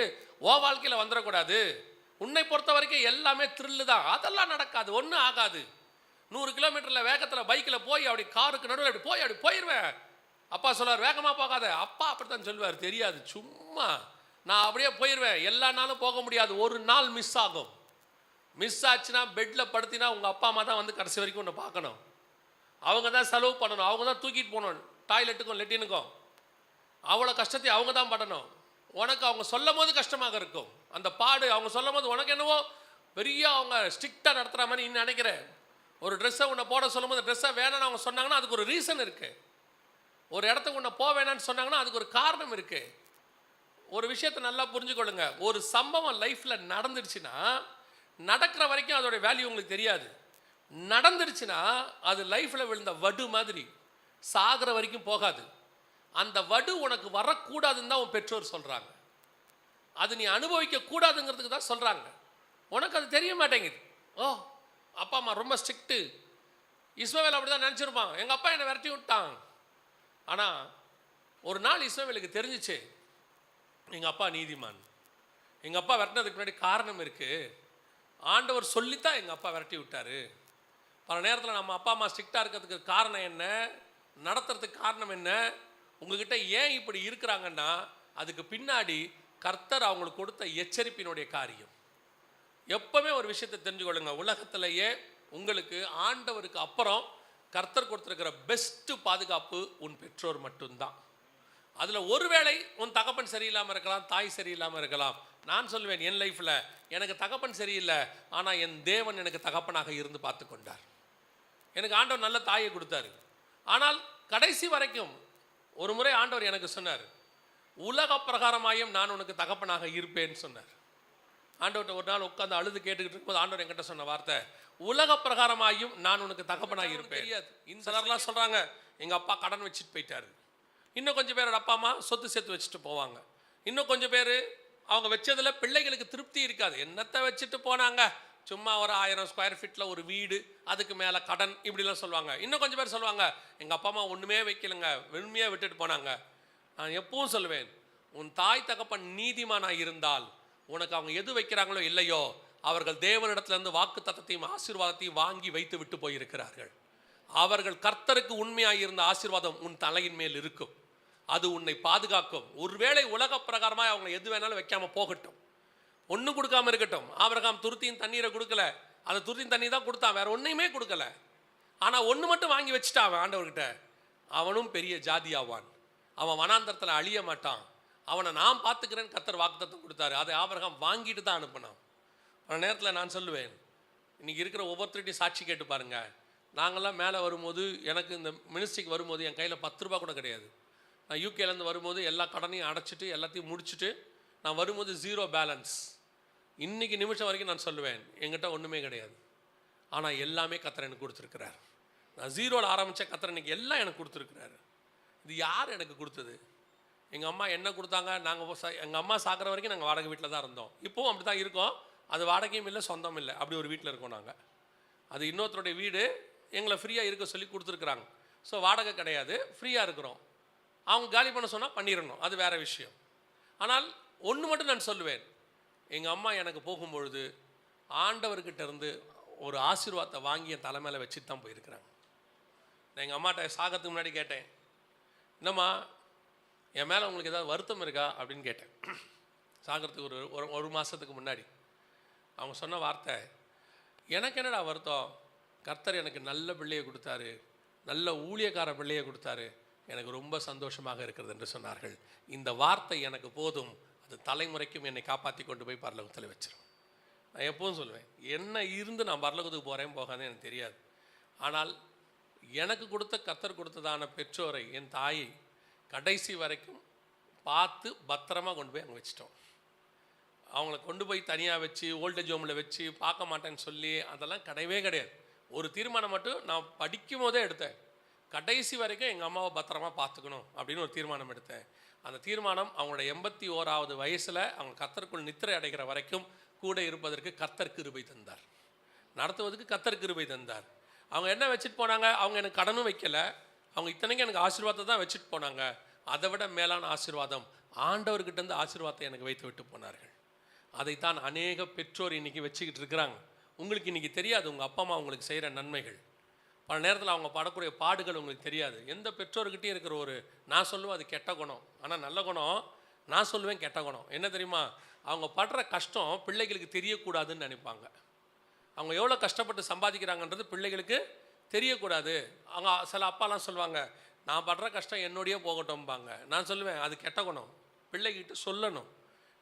வாழ்க்கையில் வந்துடக்கூடாது. உன்னை பொறுத்த வரைக்கும் எல்லாமே த்ரில்லு தான். அதெல்லாம் நடக்காது, ஒன்றும் ஆகாது. 100 கிலோமீட்டரில் வேகத்தில் பைக்கில் போய் அப்படி காருக்கு நடுவில் அப்படி போயிடுவேன். அப்பா சொல்லுவார், வேகமாக போகாத. அப்பா அப்படித்தான் சொல்லுவார், தெரியாது சும்மா நான் அப்படியே போயிடுவேன். எல்லா நாளும் போக முடியாது, ஒரு நாள் மிஸ் ஆகும். மிஸ் ஆச்சுன்னா பெட்டில் படுத்தினா உங்கள் அப்பா அம்மா தான் வந்து கடைசி வரைக்கும் உன்னை பார்க்கணும். அவங்க தான் செலவு பண்ணணும், அவங்க தான் தூக்கிட்டு போகணும் டாய்லெட்டுக்கும் லெட்டினுக்கும். அவ்வளோ கஷ்டத்தை அவங்க தான் படணும். உனக்கு அவங்க சொல்லும் போது கஷ்டமாக இருக்கும் அந்த பாடு. அவங்க சொல்லும் போது உனக்கு என்னவோ பெரிய அவங்க ஸ்ட்ரிக்டாக நடத்துகிற மாதிரி இன்னும் நினைக்கிறேன். ஒரு ட்ரெஸ்ஸை உன்னை போட சொல்லும் போது ட்ரெஸ்ஸை வேணான்னு அவங்க சொன்னாங்கன்னா அதுக்கு ஒரு ரீசன் இருக்குது. ஒரு இடத்துக்கு உன்னை போக வேணான்னு சொன்னாங்கன்னா அதுக்கு ஒரு காரணம் இருக்குது. ஒரு விஷயத்தை நல்லா புரிஞ்சுக்கொள்ளுங்க. ஒரு சம்பவம் லைஃப்பில் நடந்துடுச்சுன்னா நடக்கிற வரைக்கும் அதோடைய வேல்யூ உங்களுக்கு தெரியாது. நடந்துடுச்சுன்னா அது லைஃப்பில் விழுந்த வடு மாதிரி சாகிற வரைக்கும் போகாது. அந்த வடு உனக்கு வரக்கூடாதுன்னு தான் உன் பெற்றோர் சொல்கிறாங்க. அது நீ அனுபவிக்க கூடாதுங்கிறதுக்கு தான் சொல்கிறாங்க. உனக்கு அது தெரிய மாட்டேங்குது. அப்பா அம்மா ரொம்ப ஸ்ட்ரிக்ட்டு. இஸ்மவேல் அப்படி தான் நினச்சிருப்பான், எங்கள் அப்பா என்னை விரட்டி விட்டான். ஆனால் ஒரு நாள் இஸ்மவேலுக்கு தெரிஞ்சிச்சு, எங்கள் அப்பா நீதிமான். எங்கள் அப்பா விரட்டினதுக்கு முன்னாடி காரணம் இருக்குது. ஆண்டவர் சொல்லித்தான் எங்கள் அப்பா விரட்டி விட்டார். பல நேரத்தில் நம்ம அப்பா அம்மா ஸ்ட்ரிக்டாக இருக்கிறதுக்கு காரணம் என்ன, நடத்துறதுக்கு காரணம் என்ன, உங்ககிட்ட ஏன் இப்படி இருக்கிறாங்கன்னா அதுக்கு பின்னாடி கர்த்தர் அவங்களுக்கு கொடுத்த எச்சரிப்பினுடைய காரியம். எப்பவுமே ஒரு விஷயத்தை தெரிஞ்சுக்கொள்ளுங்க, உலகத்திலேயே உங்களுக்கு ஆண்டவருக்கு அப்புறம் கர்த்தர் கொடுத்துருக்கிற பெஸ்ட்டு பாதுகாப்பு உன் பெற்றோர் மட்டும்தான். அதில் ஒருவேளை உன் தகப்பன் சரியில்லாமல் இருக்கலாம், தாய் சரியில்லாமல் இருக்கலாம். நான் சொல்லுவேன், என் லைஃப்பில் எனக்கு தகப்பன் சரியில்லை, ஆனால் என் தேவன் எனக்கு தகப்பனாக இருந்து பார்த்து கொண்டார். எனக்கு ஆண்டவர் நல்ல தாயை கொடுத்தாரு. ஆனால் கடைசி வரைக்கும் ஒரு முறை ஆண்டவர் எனக்கு சொன்னார், உலக பிரகாரமாயும் நான் உனக்கு தகப்பனாக இருப்பேன்னு சொன்னார். ஆண்டவர்கிட்ட ஒரு நாள் உட்காந்து அழுது கேட்டுக்கிட்டு இருக்கும்போது ஆண்டவர் என்கிட்ட சொன்ன வார்த்தை, உலக பிரகாரமாயும் நான் உனக்கு தகப்பனாக இருப்பேன். தெரியாது. இந்த சிலர்லாம் சொல்கிறாங்க, எங்கள் அப்பா கடன் வச்சுட்டு போயிட்டாரு. இன்னும் கொஞ்சம் பேர் அப்பா அம்மா சொத்து சேர்த்து வச்சுட்டு போவாங்க. இன்னும் கொஞ்சம் பேர் அவங்க வச்சதில் பிள்ளைகளுக்கு திருப்தி இருக்காது. என்னத்தை வச்சுட்டு போனாங்க, சும்மா ஒரு 1000 ஸ்கொயர் ஃபீட்டில் ஒரு வீடு, அதுக்கு மேலே கடன், இப்படிலாம் சொல்லுவாங்க. இன்னும் கொஞ்சம் பேர் சொல்லுவாங்க, எங்கள் அப்பா அம்மா ஒன்றுமே வைக்கலைங்க, வெறுமையாக விட்டுட்டு போனாங்க. நான் எப்பவும் சொல்லுவேன், உன் தாய் தகப்பன் நீதிமானாக இருந்தால் உனக்கு அவங்க எது வைக்கிறாங்களோ இல்லையோ அவர்கள் தேவனிடத்திலிருந்து வாக்கு தத்தத்தையும் ஆசீர்வாதத்தையும் வாங்கி வைத்து விட்டு போயிருக்கிறார்கள். அவர்கள் கர்த்தருக்கு உண்மையாக இருந்த ஆசீர்வாதம் உன் தலையின் மேல் இருக்கும். அது உன்னை பாதுகாக்கும். ஒருவேளை உலக பிரகாரமாக அவங்க எது வேணாலும் வைக்காமல் போகட்டும், ஒன்றும் கொடுக்காம இருக்கட்டும். ஆபிரகாம் துருத்தியின் தண்ணீரை கொடுக்கல, அந்த துருத்தியின் தண்ணி தான் கொடுத்தான், வேற ஒன்றையுமே கொடுக்கல. ஆனால் ஒன்று மட்டும் வாங்கி வச்சுட்டான் அவன் ஆண்டவர்கிட்ட, அவனும் பெரிய ஜாதி ஆவான். அவன் வனாந்தரத்தில் அழிய மாட்டான். அவனை நான் பார்த்துக்கிறேன்னு கர்த்தர் வாக்குத்தத்தம் கொடுத்தாரு. அதை ஆபிரகாம் வாங்கிட்டு தான் அனுப்பினான். அந்த நேரத்தில் நான் சொல்லுவேன், இன்றைக்கி இருக்கிற ஒவ்வொருத்தருடையும் சாட்சி கேட்டு பாருங்க. நாங்கள்லாம் மேலே வரும்போது, எனக்கு இந்த மினிஸ்ட்ரிக்கு வரும்போது என் கையில் 10 ரூபா கூட கிடையாது. நான் யூகேலேருந்து வரும்போது எல்லா கடனையும் அடைச்சிட்டு எல்லாத்தையும் முடிச்சுட்டு நான் வரும்போது 0 பேலன்ஸ். இன்றைக்கி நிமிஷம் வரைக்கும் நான் சொல்லுவேன், என்கிட்ட ஒன்றுமே கிடையாது. ஆனால் எல்லாமே கர்த்தர் எனக்கு கொடுத்துருக்கிறார். நான் 0ல் ஆரம்பித்த கர்த்தர் இன்னைக்கு எல்லாம் எனக்கு கொடுத்துருக்கிறாரு. இது யார் எனக்கு கொடுத்தது? எங்கள் அம்மா என்ன கொடுத்தாங்க? எங்கள் அம்மா சாக்கிற வரைக்கும் நாங்கள் வாடகை வீட்டில் தான் இருந்தோம். இப்போவும் அப்படி தான் இருக்கோம். அது வாடகையும் இல்லை, சொந்தம் இல்லை, அப்படி ஒரு வீட்டில் இருக்கோம் நாங்கள். அது இன்னொருத்தருடைய வீடு, எங்களை ஃப்ரீயாக இருக்க சொல்லி கொடுத்துருக்குறாங்க. ஸோ வாடகை கிடையாது, ஃப்ரீயாக இருக்கிறோம். அவங்க காலி பண்ண சொன்னால் பண்ணிடணும், அது வேறு விஷயம். ஆனால் ஒன்று மட்டும் நான் சொல்லுவேன், எங்கள் அம்மா எனக்கு போகும்பொழுது ஆண்டவர்கிட்ட இருந்து ஒரு ஆசீர்வாதத்தை வாங்கி என் தலைமையில் வச்சுட்டு தான் போயிருக்கிறாங்க. நான் எங்கள் அம்மாட்ட சாகிறதுக்கு முன்னாடி கேட்டேன், என்னம்மா என் மேலே உங்களுக்கு ஏதாவது வருத்தம் இருக்கா அப்படின்னு கேட்டேன். சாகிறதுக்கு ஒரு மாதத்துக்கு முன்னாடி அவங்க சொன்ன வார்த்தை, எனக்கு என்னடா வருத்தம், கர்த்தர் எனக்கு நல்ல பிள்ளையை கொடுத்தாரு, நல்ல ஊழியக்கார பிள்ளையை கொடுத்தாரு, எனக்கு ரொம்ப சந்தோஷமாக இருக்கிறது என்று சொன்னார்கள். இந்த வார்த்தை எனக்கு போதும், அது தலைமுறைக்கும் என்னை காப்பாற்றி கொண்டு போய் பரலோகத்தில் வச்சிடும். நான் எப்பவும் சொல்லுவேன், என்ன இருந்து நான் பரலோகத்துக்கு போகிறேன் போகாதே எனக்கு தெரியாது. ஆனால் எனக்கு கொடுத்த கர்த்தர் கொடுத்ததான பெற்றோரை, என் தாயை கடைசி வரைக்கும் பார்த்து பத்திரமா கொண்டு போய் அங்கே வச்சிட்டோம். அவங்கள கொண்டு போய் தனியாக வச்சு ஓல்டேஜ் ஹோமில் வச்சு பார்க்க மாட்டேன்னு சொல்லி அதெல்லாம் கிடையவே கிடையாது. ஒரு தீர்மானம் மட்டும் நான் படிக்கும் போதே எடுத்தேன், கடைசி வரைக்கும் எங்கள் அம்மாவை பத்திரமா பார்த்துக்கணும் அப்படின்னு ஒரு தீர்மானம் எடுத்தேன். அந்த தீர்மானம் அவங்களோட 81வது வயசில் அவங்க கர்த்தருக்குள் நித்திரை அடைகிற வரைக்கும் கூட இருப்பதற்கு கர்த்தர் கிருபை தந்தார், நடத்துவதற்கு கர்த்தர் கிருபை தந்தார். அவங்க என்ன வச்சுட்டு போனாங்க? அவங்க எனக்கு கடனும் வைக்கல, அவங்க இத்தனைக்கும் எனக்கு ஆசீர்வாதத்தை தான் வச்சுட்டு போனாங்க. அதை விட மேலான ஆசீர்வாதம், ஆண்டவர்கிட்ட இருந்து ஆசீர்வாதத்தை எனக்கு வைத்து விட்டு போனார்கள். அதைத்தான் அநேக பெற்றோர் இன்னைக்கு வச்சுக்கிட்டு இருக்கிறாங்க. உங்களுக்கு இன்னைக்கு தெரியாது உங்கள் அப்பா அம்மா உங்களுக்கு செய்கிற நன்மைகள். பல நேரத்தில் அவங்க படக்கூடிய பாடுகள் உங்களுக்கு தெரியாது. எந்த பெற்றோர்கிட்டையும் இருக்கிற ஒரு, நான் சொல்லுவேன் அது கெட்ட குணம், ஆனால் நல்ல குணம். நான் சொல்லுவேன் கெட்ட குணம் என்ன தெரியுமா? அவங்க படுற கஷ்டம் பிள்ளைகளுக்கு தெரியக்கூடாதுன்னு நினைப்பாங்க. அவங்க எவ்வளோ கஷ்டப்பட்டு சம்பாதிக்கிறாங்கன்றது பிள்ளைகளுக்கு தெரியக்கூடாது. அவங்க சில அப்பாலாம் சொல்லுவாங்க, நான் படுற கஷ்டம் என்னோடையே போகட்டும்பாங்க. நான் சொல்லுவேன் அது கெட்ட குணம். பிள்ளைகிட்ட சொல்லணும்,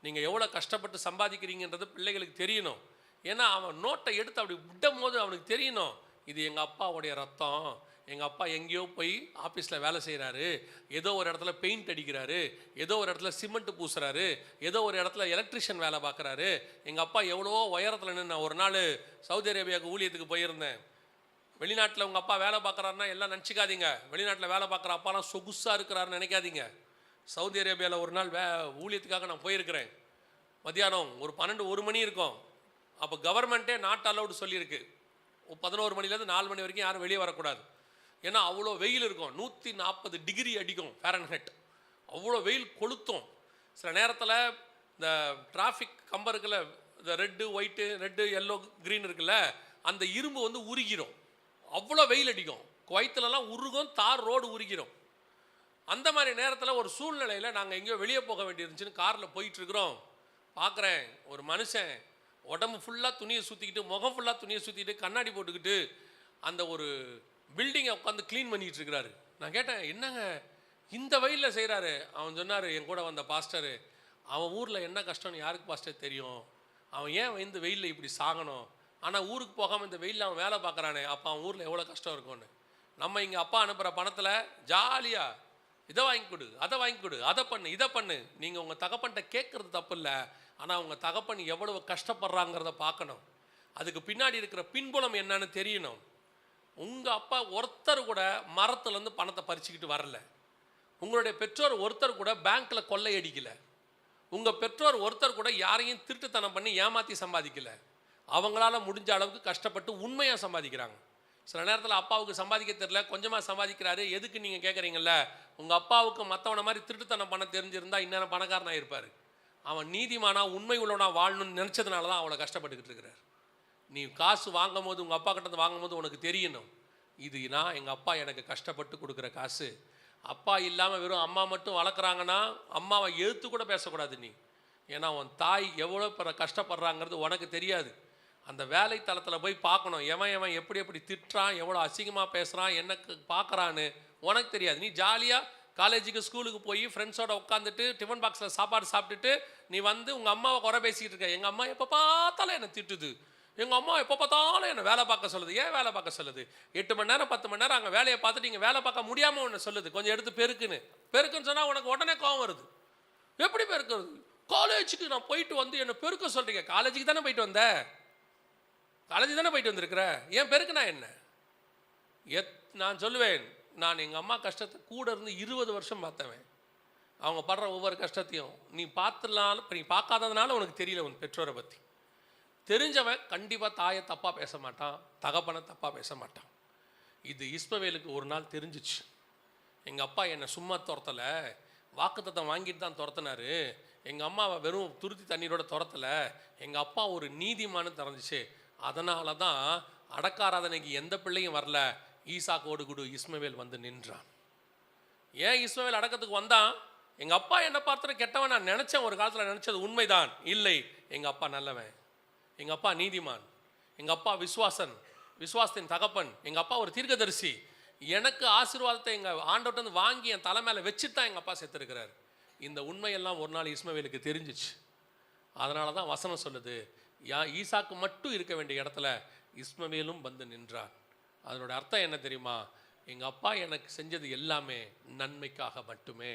நீங்கள் எவ்வளோ கஷ்டப்பட்டு சம்பாதிக்கிறீங்கன்றது பிள்ளைகளுக்கு தெரியணும். ஏன்னா அவன் நோட்டை எடுத்து அப்படி விடும் போது அவனுக்கு தெரியணும், இது எங்கள் அப்பாவுடைய ரத்தம். எங்கள் அப்பா எங்கேயோ போய் ஆஃபீஸில் வேலை செய்கிறாரு, ஏதோ ஒரு இடத்துல பெயிண்ட் அடிக்கிறாரு, ஏதோ ஒரு இடத்துல சிமெண்ட்டு பூசுறாரு, ஏதோ ஒரு இடத்துல எலக்ட்ரிஷியன் வேலை பார்க்குறாரு. எங்கள் அப்பா எவ்வளோ உயரத்தில் நின்று. ஒரு நாள் சவுதி அரேபியாவுக்கு ஊழியத்துக்கு போயிருந்தேன். வெளிநாட்டில் உங்கள் அப்பா வேலை பார்க்குறாருன்னா எல்லாம் நினச்சிக்காதீங்க, வெளிநாட்டில் வேலை பார்க்குற அப்பாலாம் சொகுசாக இருக்கிறாருன்னு நினைக்காதீங்க. சவுதி அரேபியாவில் ஒரு நாள் ஊழியத்துக்காக நான் போயிருக்கிறேன். மத்தியானம் ஒரு 12-1 மணி இருக்கும். அப்போ கவர்மெண்ட்டே நாட் அலவுடு சொல்லியிருக்கு, 11 மணிலேருந்து 4 மணி வரைக்கும் யாரும் வெளியே வரக்கூடாது. ஏன்னா அவ்வளோ வெயில் இருக்கும், 140 டிகிரி அடிக்கும் ஃபாரன்ஹீட், அவ்வளோ வெயில் கொளுத்தும். சில நேரத்தில் இந்த டிராஃபிக் கம்பம் இருக்குல்ல, இந்த red white, red yellow green இருக்குல்ல, அந்த இரும்பு வந்து உருகிரும், அவ்வளோ வெயில் அடிக்கும். குவைத்துலலாம் உருகும், தார் ரோடு உருகிரும். அந்த மாதிரி நேரத்தில் ஒரு சூழ்நிலையில் நாங்கள் எங்கேயோ வெளியே போக வேண்டியிருந்துச்சுன்னு காரில் போயிட்டுருக்குறோம். பார்க்குறேன் ஒரு மனுஷன் உடம்பு ஃபுல்லாக துணியை சுற்றிக்கிட்டு, முகம் ஃபுல்லாக துணியை சுற்றிக்கிட்டு, கண்ணாடி போட்டுக்கிட்டு அந்த ஒரு பில்டிங்கை உட்காந்து க்ளீன் பண்ணிகிட்டு இருக்கிறாரு. நான் கேட்டேன், என்னங்க இந்த வெயிலில் செய்கிறாரு? அவன் சொன்னார், என் கூட வந்த பாஸ்டரு, அவன் ஊரில் என்ன கஷ்டம்னு யாருக்கு பாஸ்டர் தெரியும், அவன் ஏன் இந்த வெயிலில் இப்படி சாகணும், ஆனால் ஊருக்கு போகாமல் இந்த வெயிலில் அவன் வேலை பார்க்குறானே, அப்போ அவன் ஊரில் எவ்வளோ கஷ்டம் இருக்கும்னு. நம்ம இங்கே அப்பா அனுப்புகிற பணத்தில் ஜாலியாக இதை வாங்கி கொடு, அதை வாங்கி கொடு, அதை பண்ணு, இதை பண்ணு. நீங்கள் உங்கள் தகப்பன்கிட்ட கேட்குறது தப்பு இல்லை, ஆனால் உங்கள் தகப்பன் எவ்வளவு கஷ்டப்படுறாங்கிறத பார்க்கணும். அதுக்கு பின்னாடி இருக்கிற பின்புலம் என்னன்னு தெரியணும். உங்கள் அப்பா ஒருத்தர் கூட மரத்துலேருந்து பணத்தை பறிச்சுக்கிட்டு வரல. உங்களுடைய பெற்றோர் ஒருத்தர் கூட பேங்க்கில் கொள்ளையடிக்கலை. உங்கள் பெற்றோர் ஒருத்தர் கூட யாரையும் திருட்டுத்தனம் பண்ணி ஏமாற்றி சம்பாதிக்கலை. அவங்களால முடிஞ்ச அளவுக்கு கஷ்டப்பட்டு உண்மையாக சம்பாதிக்கிறாங்க. சில நேரத்தில் அப்பாவுக்கு சம்பாதிக்க தெரியல, கொஞ்சமாக சம்பாதிக்கிறாரு. எதுக்கு நீங்கள் கேட்குறீங்கல்ல, உங்கள் அப்பாவுக்கு மற்றவனை மாதிரி திருட்டுத்தனம் பண்ண தெரிஞ்சிருந்தா இந்நேரம் பணக்காரனாக இருப்பார். அவன் நீதிமானா உண்மை உள்ளவனா வாழணும்னு நினச்சதுனால தான் அவளை கஷ்டப்பட்டுக்கிட்டு இருக்கிறார். நீ காசு வாங்கும் போது, உங்கள் அப்பா கிட்ட வாங்கும் போது உனக்கு தெரியணும், இது நான் எங்கள் அப்பா எனக்கு கஷ்டப்பட்டு கொடுக்குற காசு. அப்பா இல்லாமல் வெறும் அம்மா மட்டும் வளர்க்குறாங்கன்னா அம்மாவை எழுத்து கூட பேசக்கூடாது நீ. ஏன்னா உன் தாய் எவ்வளோ கஷ்டப்படுறாங்கிறது உனக்கு தெரியாது. அந்த வேலை தளத்தில் போய் பார்க்கணும், எவன் எப்படி எப்படி திட்டுறான், எவ்வளோ அசிங்கமாக பேசுகிறான், எனக்கு பார்க்குறான்னு உனக்கு தெரியாது. நீ ஜாலியாக காலேஜுக்கு ஸ்கூலுக்கு போய் ஃப்ரெண்ட்ஸோட உட்காந்துட்டு டிஃபன் பாக்ஸில் சாப்பாடு சாப்பிட்டுட்டு நீ வந்து உங்கள் அம்மாவை குறை பேசிக்கிட்டு இருக்க. எங்கள் அம்மா எப்போ பார்த்தாலும் என்னை திட்டுது, எங்கள் அம்மா எப்போ பார்த்தாலும் என்னை வேலை பார்க்க சொல்லுது. ஏன் வேலை பார்க்க சொல்லுது? 8 மணி நேரம் 10 மணி நேரம் அங்கே வேலையை பார்த்துட்டு இங்கே வேலை பார்க்க முடியாமல் ஒன்று சொல்லுது, கொஞ்சம் எடுத்து பெருக்குன்னு சொன்னால் உனக்கு உடனே கோவம் வருது. எப்படி பெருக்கிறது? காலேஜுக்கு நான் போயிட்டு வந்து என்னை பெருக்க சொல்கிறீங்க. காலேஜுக்கு தானே போயிட்டு வந்த, காலேஜுக்கு தானே போயிட்டு வந்திருக்கிற, ஏன் பெருக்குனா என்ன? நான் சொல்லுவேன், நான் எங்கள் அம்மா கஷ்டத்தை கூட இருந்து 20 வருஷம் பார்த்தவன். அவங்க படுற ஒவ்வொரு கஷ்டத்தையும் நீ பார்த்துனாலும், நீ பார்க்காததுனால உனக்கு தெரியல உன் பெற்றோரை பற்றி. தெரிஞ்சவன் கண்டிப்பாக தாயை தப்பாக பேச மாட்டான், தகப்பனை தப்பாக பேச மாட்டான். இது இஸ்மவேலுக்கு ஒரு நாள் தெரிஞ்சிச்சு. எங்கள் அப்பா என்னை சும்மா துரத்தலை, வாக்குத்தத்தம் வாங்கிட்டு தான் துரத்தினாரு. எங்கள் அம்மாவை வெறும் துருத்தி தண்ணீரோட துரத்தலை, எங்கள் அப்பா ஒரு நீதிமான்னு தெரிஞ்சிச்சு. அதனால தான் அடக்காராதனைக்கு எந்த பிள்ளையும் வரல, ஈசாக்கோடு கூட இஸ்மவேல் வந்து நின்றான். ஏன் இஸ்மவேல் அடக்கத்துக்கு வந்தான்? எங்கள் அப்பா என்ன பார்த்துட்டு கெட்டவன் நான் நினச்சேன், ஒரு காலத்தில் நினச்சது உண்மைதான். இல்லை, எங்கள் அப்பா நல்லவன், எங்கள் அப்பா நீதிமான், எங்கள் அப்பா விசுவாசத்தின் தகப்பன், எங்கள் அப்பா ஒரு தீர்க்கதரிசி. எனக்கு ஆசீர்வாதத்தை எங்கள் ஆண்டவர்கிட்ட வாங்கி என் தலை மேலே வச்சுட்டு தான் எங்கள் அப்பா செத்துருக்கிறார். இந்த உண்மையெல்லாம் ஒரு நாள் இஸ்மவேலுக்கு தெரிஞ்சிச்சு. அதனால தான் வசனம் சொல்லுது, ஈசாக்கு மட்டும் இருக்க வேண்டிய இடத்துல இஸ்மவேலும் வந்து நின்றான். அதனோட அர்த்தம் என்ன தெரியுமா? எங்கள் அப்பா எனக்கு செஞ்சது எல்லாமே நன்மைக்காக மட்டுமே.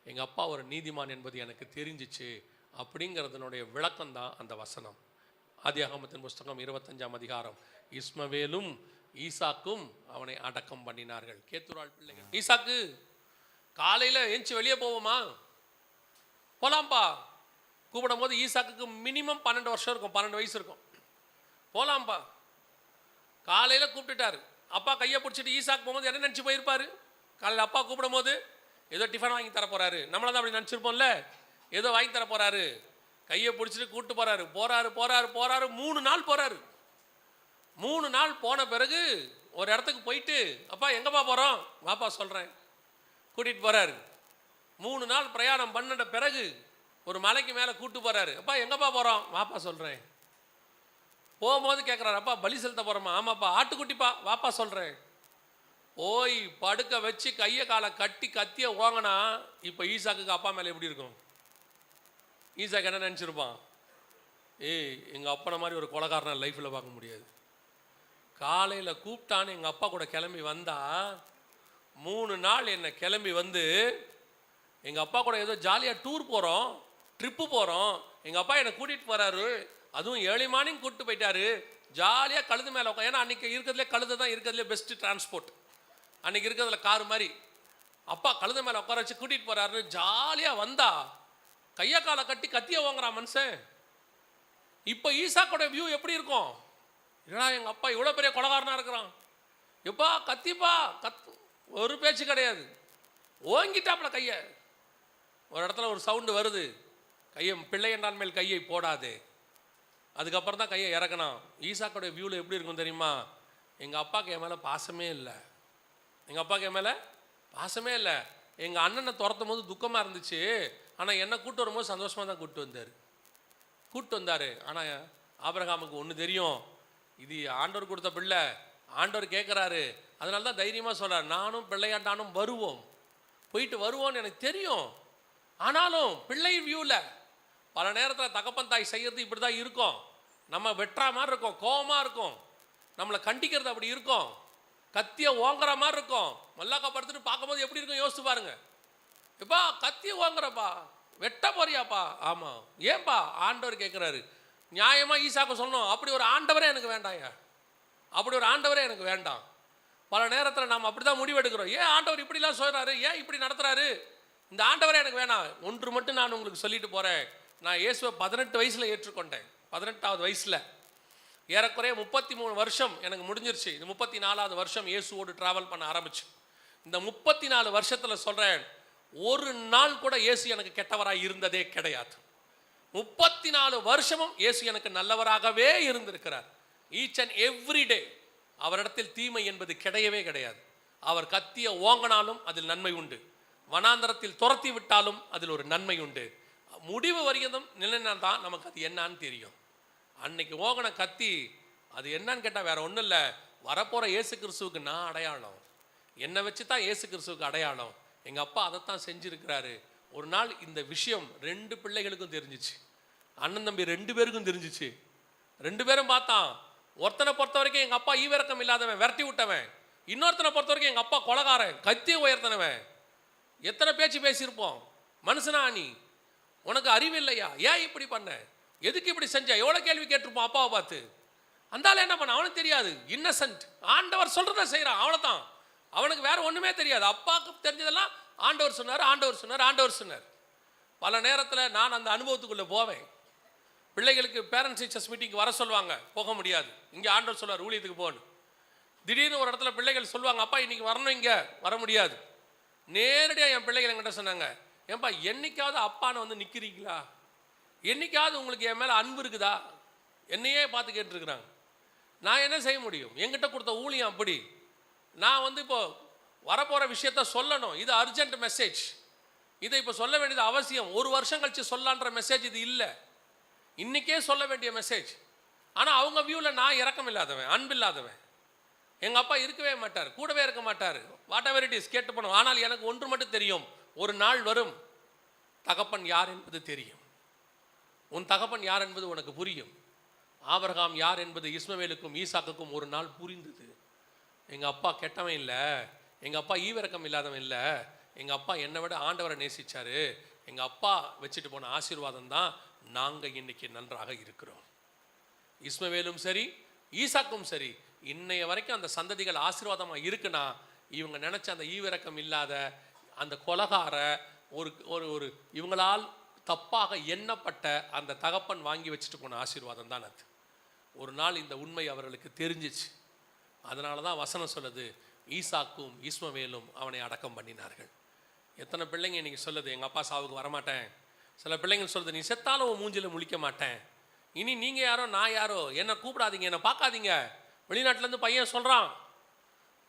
எங்கள் அப்பா ஒரு நீதிமான் என்பது எனக்கு தெரிஞ்சிச்சு அப்படிங்கிறதுனுடைய விளக்கம்தான் அந்த வசனம். ஆதியாகமத்தின் புஸ்தகம் 25ஆம் அதிகாரம். இஸ்மவேலும் ஈசாக்கும் அவனை அடக்கம் பண்ணினார்கள். கேத்துராள் பிள்ளைகள். ஈசாக்கு காலையில் ஏஞ்சி வெளியே போவோமா? போலாம்ப்பா. கூப்பிடும் போது ஈசாக்கு மினிமம் 12 வருஷம் இருக்கும், 12 வயசு இருக்கும். போலாம்ப்பா. காலையில் கூப்பிட்டுட்டாரு, அப்பா கையை பிடிச்சிட்டு ஈசாக்கு போகும்போது என்ன நினச்சி போயிருப்பாரு? காலையில் அப்பா கூப்பிடும் போது ஏதோ டிஃபன் வாங்கி தர போகிறாரு, நம்மள தான் அப்படி நினச்சிருப்போம்ல. ஏதோ வாங்கி தர போகிறாரு, கையை பிடிச்சிட்டு கூப்பிட்டு போகிறாரு. போகிறாரு 3 நாள் போகிறாரு. 3 நாள் போன பிறகு ஒரு இடத்துக்கு போயிட்டு, அப்பா எங்கப்பா போகிறோம்? வாப்பா சொல்கிறேன். கூட்டிகிட்டு போகிறாரு. 3 நாள் பிரயாணம் பண்ணிட்ட பிறகு ஒரு மலைக்கு மேலே கூப்பிட்டு போகிறாரு. அப்பா எங்கப்பா போகிறோம்? வாப்பா சொல்கிறேன். போகும்போது கேட்குறாரு, அப்பா பலி செலுத்த போகிறோமா? ஆமாப்பா. ஆட்டுக்குட்டிப்பா? வாப்பா சொல்கிறேன். போய் படுக்க வச்சு கையை காலை கட்டி கத்திய ஓங்கினா இப்போ ஈசாக்குக்கு அப்பா மேலே எப்படி இருக்கும்? ஈசாக்கு என்ன நினச்சிருப்பான்? ஏய், எங்கள் அப்பனை மாதிரி ஒரு கொலைகாரனை லைஃப்பில் பார்க்க முடியாது. காலையில் கூப்பிட்டான்னு எங்கள் அப்பா கூட கிளம்பி வந்தா 3 நாள் என்னை கிளம்பி வந்து எங்கள் அப்பா கூட ஏதோ ஜாலியாக டூர் போகிறோம், ட்ரிப்பு போகிறோம், எங்கள் அப்பா என்னை கூட்டிகிட்டு போகிறாரு, அதுவும் ஏர்லி மார்னிங் கூப்பிட்டு போயிட்டாரு. ஜாலியாக கழுது மேலே உட்காந்து, ஏன்னா அன்றைக்கி இருக்கிறதுலே கழுது தான் இருக்கிறதுலே பெஸ்ட்டு டிரான்ஸ்போர்ட். அன்றைக்கி இருக்கிறதுல கார் மாதிரி. அப்பா கழுத மேலே உட்கார வச்சு கூட்டிகிட்டு போகிறாரு. ஜாலியாக வந்தா கையை காலை கட்டி கத்தியை வாங்குறான் மனுஷன். இப்போ ஈசாக்கோட வியூ எப்படி இருக்கும்? ஏன்னா எங்கள் அப்பா இவ்வளோ பெரிய கொலைகாரனாக இருக்கிறான், எப்பா கத்திப்பா ஒரு பேச்சு கிடையாது. ஓங்கிட்டாப்புல கையை. ஒரு இடத்துல ஒரு சவுண்டு வருது, கையை பிள்ளையண்டான் மேல் கையை போடாது. அதுக்கப்புறம் தான் கையை இறக்கணும். ஈசாக்கோட வியூவில் எப்படி இருக்கும் தெரியுமா? எங்கள் அப்பாவுக்கு என் மேலே பாசமே இல்லை. எங்கள் அப்பாவுக்கு என் மேலே பாசமே இல்லை. எங்கள் அண்ணனை துரத்தும் போது துக்கமாக இருந்துச்சு, ஆனால் என்னை கூப்பிட்டு வரும்போது சந்தோஷமாக தான் கூப்பிட்டு வந்தார். ஆனால் ஆபிரகாமுக்கு ஒன்று தெரியும், இது ஆண்டவர் கொடுத்த பிள்ளை, ஆண்டவர் கேட்குறாரு. அதனால தான் தைரியமாக சொல்கிறார், நானும் பிள்ளையாண்டானும் போயிட்டு வருவோன்னு எனக்கு தெரியும். ஆனாலும் பிள்ளை வியூவில் பல நேரத்தில் தகப்பன் தாய் செய்கிறது இப்படி தான் இருக்கும். நம்ம வெட்டுற மாதிரி இருக்கும், கோபமாக இருக்கும், நம்மளை கண்டிக்கிறது அப்படி இருக்கும், கத்தியை ஓங்குற மாதிரி இருக்கும். மல்லாக்கா படுத்துட்டு பார்க்கும்போது எப்படி இருக்கும் யோசிச்சு பாருங்க. எப்பா கத்தியை ஓங்குறப்பா, வெட்ட போறியாப்பா? ஆமாம். ஏன்பா? ஆண்டவர் கேட்குறாரு. நியாயமாக ஈசாக்கு சொல்லணும், அப்படி ஒரு ஆண்டவரே எனக்கு வேண்டாம்யா, அப்படி ஒரு ஆண்டவரே எனக்கு வேண்டாம். பல நேரத்தில் நாம் அப்படி தான் முடிவெடுக்கிறோம். ஏன் ஆண்டவர் இப்படிலாம் சொல்கிறாரு, ஏன் இப்படி நடத்துகிறாரு, இந்த ஆண்டவரே எனக்கு வேணாம். ஒன்று மட்டும் நான் உங்களுக்கு சொல்லிட்டு போகிறேன். நான் இயேசுவை 18 வயசில் ஏற்றுக்கொண்டேன். 18வது வயசில் ஏறக்குறைய 33 வருஷம் எனக்கு முடிஞ்சிருச்சு. இது 34வது வருஷம் இயேசுவோடு ட்ராவல் பண்ண ஆரம்பிச்சு. இந்த 34 வருஷத்தில் சொல்கிறேன், ஒரு நாள் கூட இயேசு எனக்கு கெட்டவராக இருந்ததே கிடையாது. 34 வருஷமும் இயேசு எனக்கு நல்லவராகவே இருந்திருக்கிறார். ஈச் அண்ட் எவ்ரி டே அவரிடத்தில் தீமை என்பது கிடையவே கிடையாது. அவர் கத்திய ஓங்கினாலும் அதில் நன்மை உண்டு, வனாந்தரத்தில் துரத்தி விட்டாலும் அதில் ஒரு நன்மை உண்டு. முடிவு வரைக்கும் நிலைனா தான் நமக்கு அது என்னான்னு தெரியும். அன்னைக்கு ஓங்கின கத்தி அது என்னன்னு கேட்டால் வேற ஒன்றும் இல்லை, வரப்போகிற இயேசு கிறிஸ்துவுக்கு நான் அடையாளம், என்னை வச்சு தான் இயேசு கிறிஸ்துவுக்கு அடையாளம். எங்கள் அப்பா அதைத்தான் செஞ்சுருக்கிறாரு. ஒரு நாள் இந்த விஷயம் 2 பிள்ளைகளுக்கும் தெரிஞ்சிச்சு, அண்ணன் தம்பி 2 பேருக்கும் தெரிஞ்சிச்சு. 2 பேரும் பார்த்தான். ஒருத்தனை பொறுத்த வரைக்கும் எங்கள் அப்பா ஈவிரக்கம் இல்லாதவன், விரட்டி விட்டவன். இன்னொருத்தனை பொறுத்த வரைக்கும் எங்கள் அப்பா கொலகாரன், கத்தியை உயர்த்தினவன். எத்தனை பேச்சு பேசியிருப்போம். மனுஷனா நீ, உனக்கு அறிவு இல்லையா, ஏன் இப்படி பண்ண, எதுக்கு இப்படி செஞ்ச, எவ்வளோ கேள்வி கேட்டிருப்போம் அப்பாவை பார்த்து. அந்தால என்ன பண்ண, அவனுக்கு தெரியாது, இன்னசென்ட். ஆண்டவர் சொல்கிறத செய்கிறான், அவ்வளோதான். அவனுக்கு வேற ஒன்றுமே தெரியாது. அப்பாவுக்கு தெரிஞ்சதெல்லாம் ஆண்டவர் சொன்னார். பல நேரத்தில் நான் அந்த அனுபவத்துக்குள்ளே போவேன். பிள்ளைகளுக்கு பேரண்ட்ஸ் டீச்சர்ஸ் மீட்டிங் வர சொல்லுவாங்க, போக முடியாது. இங்கே ஆண்டவர் சொல்வார் ஊழியத்துக்கு போகணும். திடீர்னு ஒரு இடத்துல பிள்ளைகள் சொல்லுவாங்க, அப்பா இன்னைக்கு வரணும், இங்கே வர முடியாது. நேரடியாக என் பிள்ளைகள் என்கிட்ட சொன்னாங்க, ஏன்பா என்னைக்காவது அப்பான்னு வந்து நிற்கிறீங்களா, என்னைக்காவது உங்களுக்கு என் மேலே அன்பு இருக்குதா, என்னையே பார்த்து கேட்டுருக்குறாங்க. நான் என்ன செய்ய முடியும், என்கிட்ட கொடுத்த ஊழியம் அப்படி. நான் வந்து இப்போ வரப்போகிற விஷயத்த சொல்லணும், இது அர்ஜென்ட் மெசேஜ், இதை இப்போ சொல்ல வேண்டியது அவசியம். 1 வருஷம் கழித்து சொல்லலான்ற மெசேஜ் இது இல்லை, இன்றைக்கே சொல்ல வேண்டிய மெசேஜ். ஆனால் அவங்க வியூவில் நான் இரக்கம் இல்லாதவன், அன்பு இல்லாதவன். எங்கள் அப்பா இருக்கவே மாட்டார், கூடவே இருக்க மாட்டார், வாட் எவர் இட் இஸ் கேட்டு பண்ணுவோம். ஆனால் எனக்கு ஒன்று மட்டும் தெரியும், ஒரு நாள் வரும் தகப்பன் யார் என்பது தெரியும். உன் தகப்பன் யார் என்பது உனக்கு புரியும். ஆபிரகாம் யார் என்பது இஸ்மவேலுக்கும் ஈசாக்குக்கும் ஒரு நாள் புரிந்தது. எங்கள் அப்பா கெட்டவன் இல்லை, எங்கள் அப்பா ஈவிரக்கம் இல்லாதவன் இல்லை, எங்கள் அப்பா என்னை விட ஆண்டவரை நேசித்தார். எங்கள் அப்பா வச்சுட்டு போன ஆசீர்வாதம் தான் நாங்கள் இன்னைக்கு நன்றாக இருக்கிறோம். இஸ்மவேலும் சரி ஈசாக்கும் சரி, இன்னைய வரைக்கும் அந்த சந்ததிகள் ஆசீர்வாதமாக இருக்குன்னா இவங்க நினச்ச அந்த ஈவிரக்கம் இல்லாத அந்த கொலகார ஒரு ஒரு இவங்களால் தப்பாக எண்ணப்பட்ட அந்த தகப்பன் வாங்கி வச்சுட்டு போன ஆசீர்வாதம் தான் அது. ஒரு நாள் இந்த உண்மை அவர்களுக்கு தெரிஞ்சிச்சு. அதனால தான் வசனம் சொல்லுது, ஈசாக்கும் இஸ்மவேலும் அவனை அடக்கம் பண்ணினார்கள். எத்தனை பிள்ளைங்க இன்றைக்கி சொல்லுது, எங்கள் அப்பா சாவுக்கு வரமாட்டேன். சில பிள்ளைங்கள் சொல்லுது, நீ செத்தாலும் உன் மூஞ்சில் முழிக்க மாட்டேன், இனி நீங்கள் யாரோ நான் யாரோ, என்னை கூப்பிடாதீங்க, என்னை பார்க்காதீங்க. வெளிநாட்டிலேருந்து பையன் சொல்கிறான்,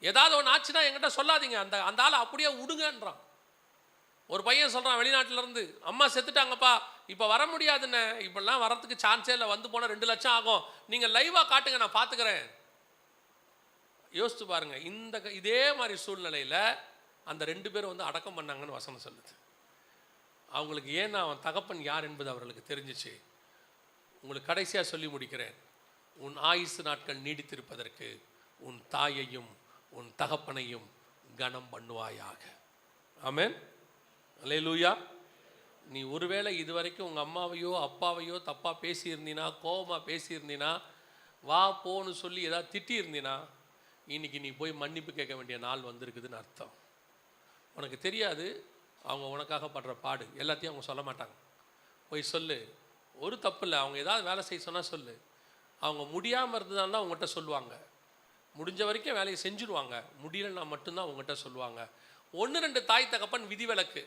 ஏதாவது ஒன்று ஆச்சுன்னா என்கிட்ட சொல்லாதீங்க, அந்த ஆளை அப்படியே விடுங்கன்றான். ஒரு பையன் சொல்கிறான் வெளிநாட்டிலேருந்து, அம்மா செத்துட்டாங்கப்பா, இப்போ வர முடியாதுன்னு, இப்படிலாம் வரத்துக்கு சான்ஸே இல்லை, வந்து போனால் 2 லட்சம் ஆகும், நீங்கள் லைவாக காட்டுங்க, நான் பார்த்துக்கிறேன். யோசித்து பாருங்கள், இதே மாதிரி சூழ்நிலையில் அந்த 2 பேரும் வந்து அடக்கம் பண்ணாங்கன்னு வசனம் சொல்லுது. அவங்களுக்கு ஏன்னா அவன் தகப்பன் யார் என்பது அவர்களுக்கு தெரிஞ்சிச்சு. உங்களுக்கு கடைசியாக சொல்லி முடிக்கிறேன், உன் ஆயுசு நாட்கள் நீடித்திருப்பதற்கு உன் தாயையும் உன் தகப்பனையும் கனம் பண்ணுவாயாக. ஆமென், அல்லேலூயா. நீ ஒருவேளை இதுவரைக்கும் உங்கள் அம்மாவையோ அப்பாவையோ தப்பாக பேசியிருந்தீனா, கோபமாக பேசியிருந்தீனா, வா போன்னு சொல்லி ஏதாவது திட்டியிருந்தீனா, இன்னைக்கு நீ போய் மன்னிப்பு கேட்க வேண்டிய நாள் வந்திருக்குதுன்னு அர்த்தம். உனக்கு தெரியாது அவங்க உனக்காக படுற பாடு, எல்லாத்தையும் அவங்க சொல்ல மாட்டாங்க. போய் சொல்லு, ஒரு தப்பு இல்லை. அவங்க ஏதாவது வேலை செய்ய சொன்னால் சொல்லு. அவங்க முடியாமல் இருந்ததுனால உங்கள்கிட்ட சொல்லுவாங்க, முடிஞ்ச வரைக்கும் வேலையை செஞ்சுடுவாங்க, முடியலன்னா மட்டும்தான் உங்கள்கிட்ட சொல்லுவாங்க. 1-2 தாய் தகப்பன் விதிவிலக்கு,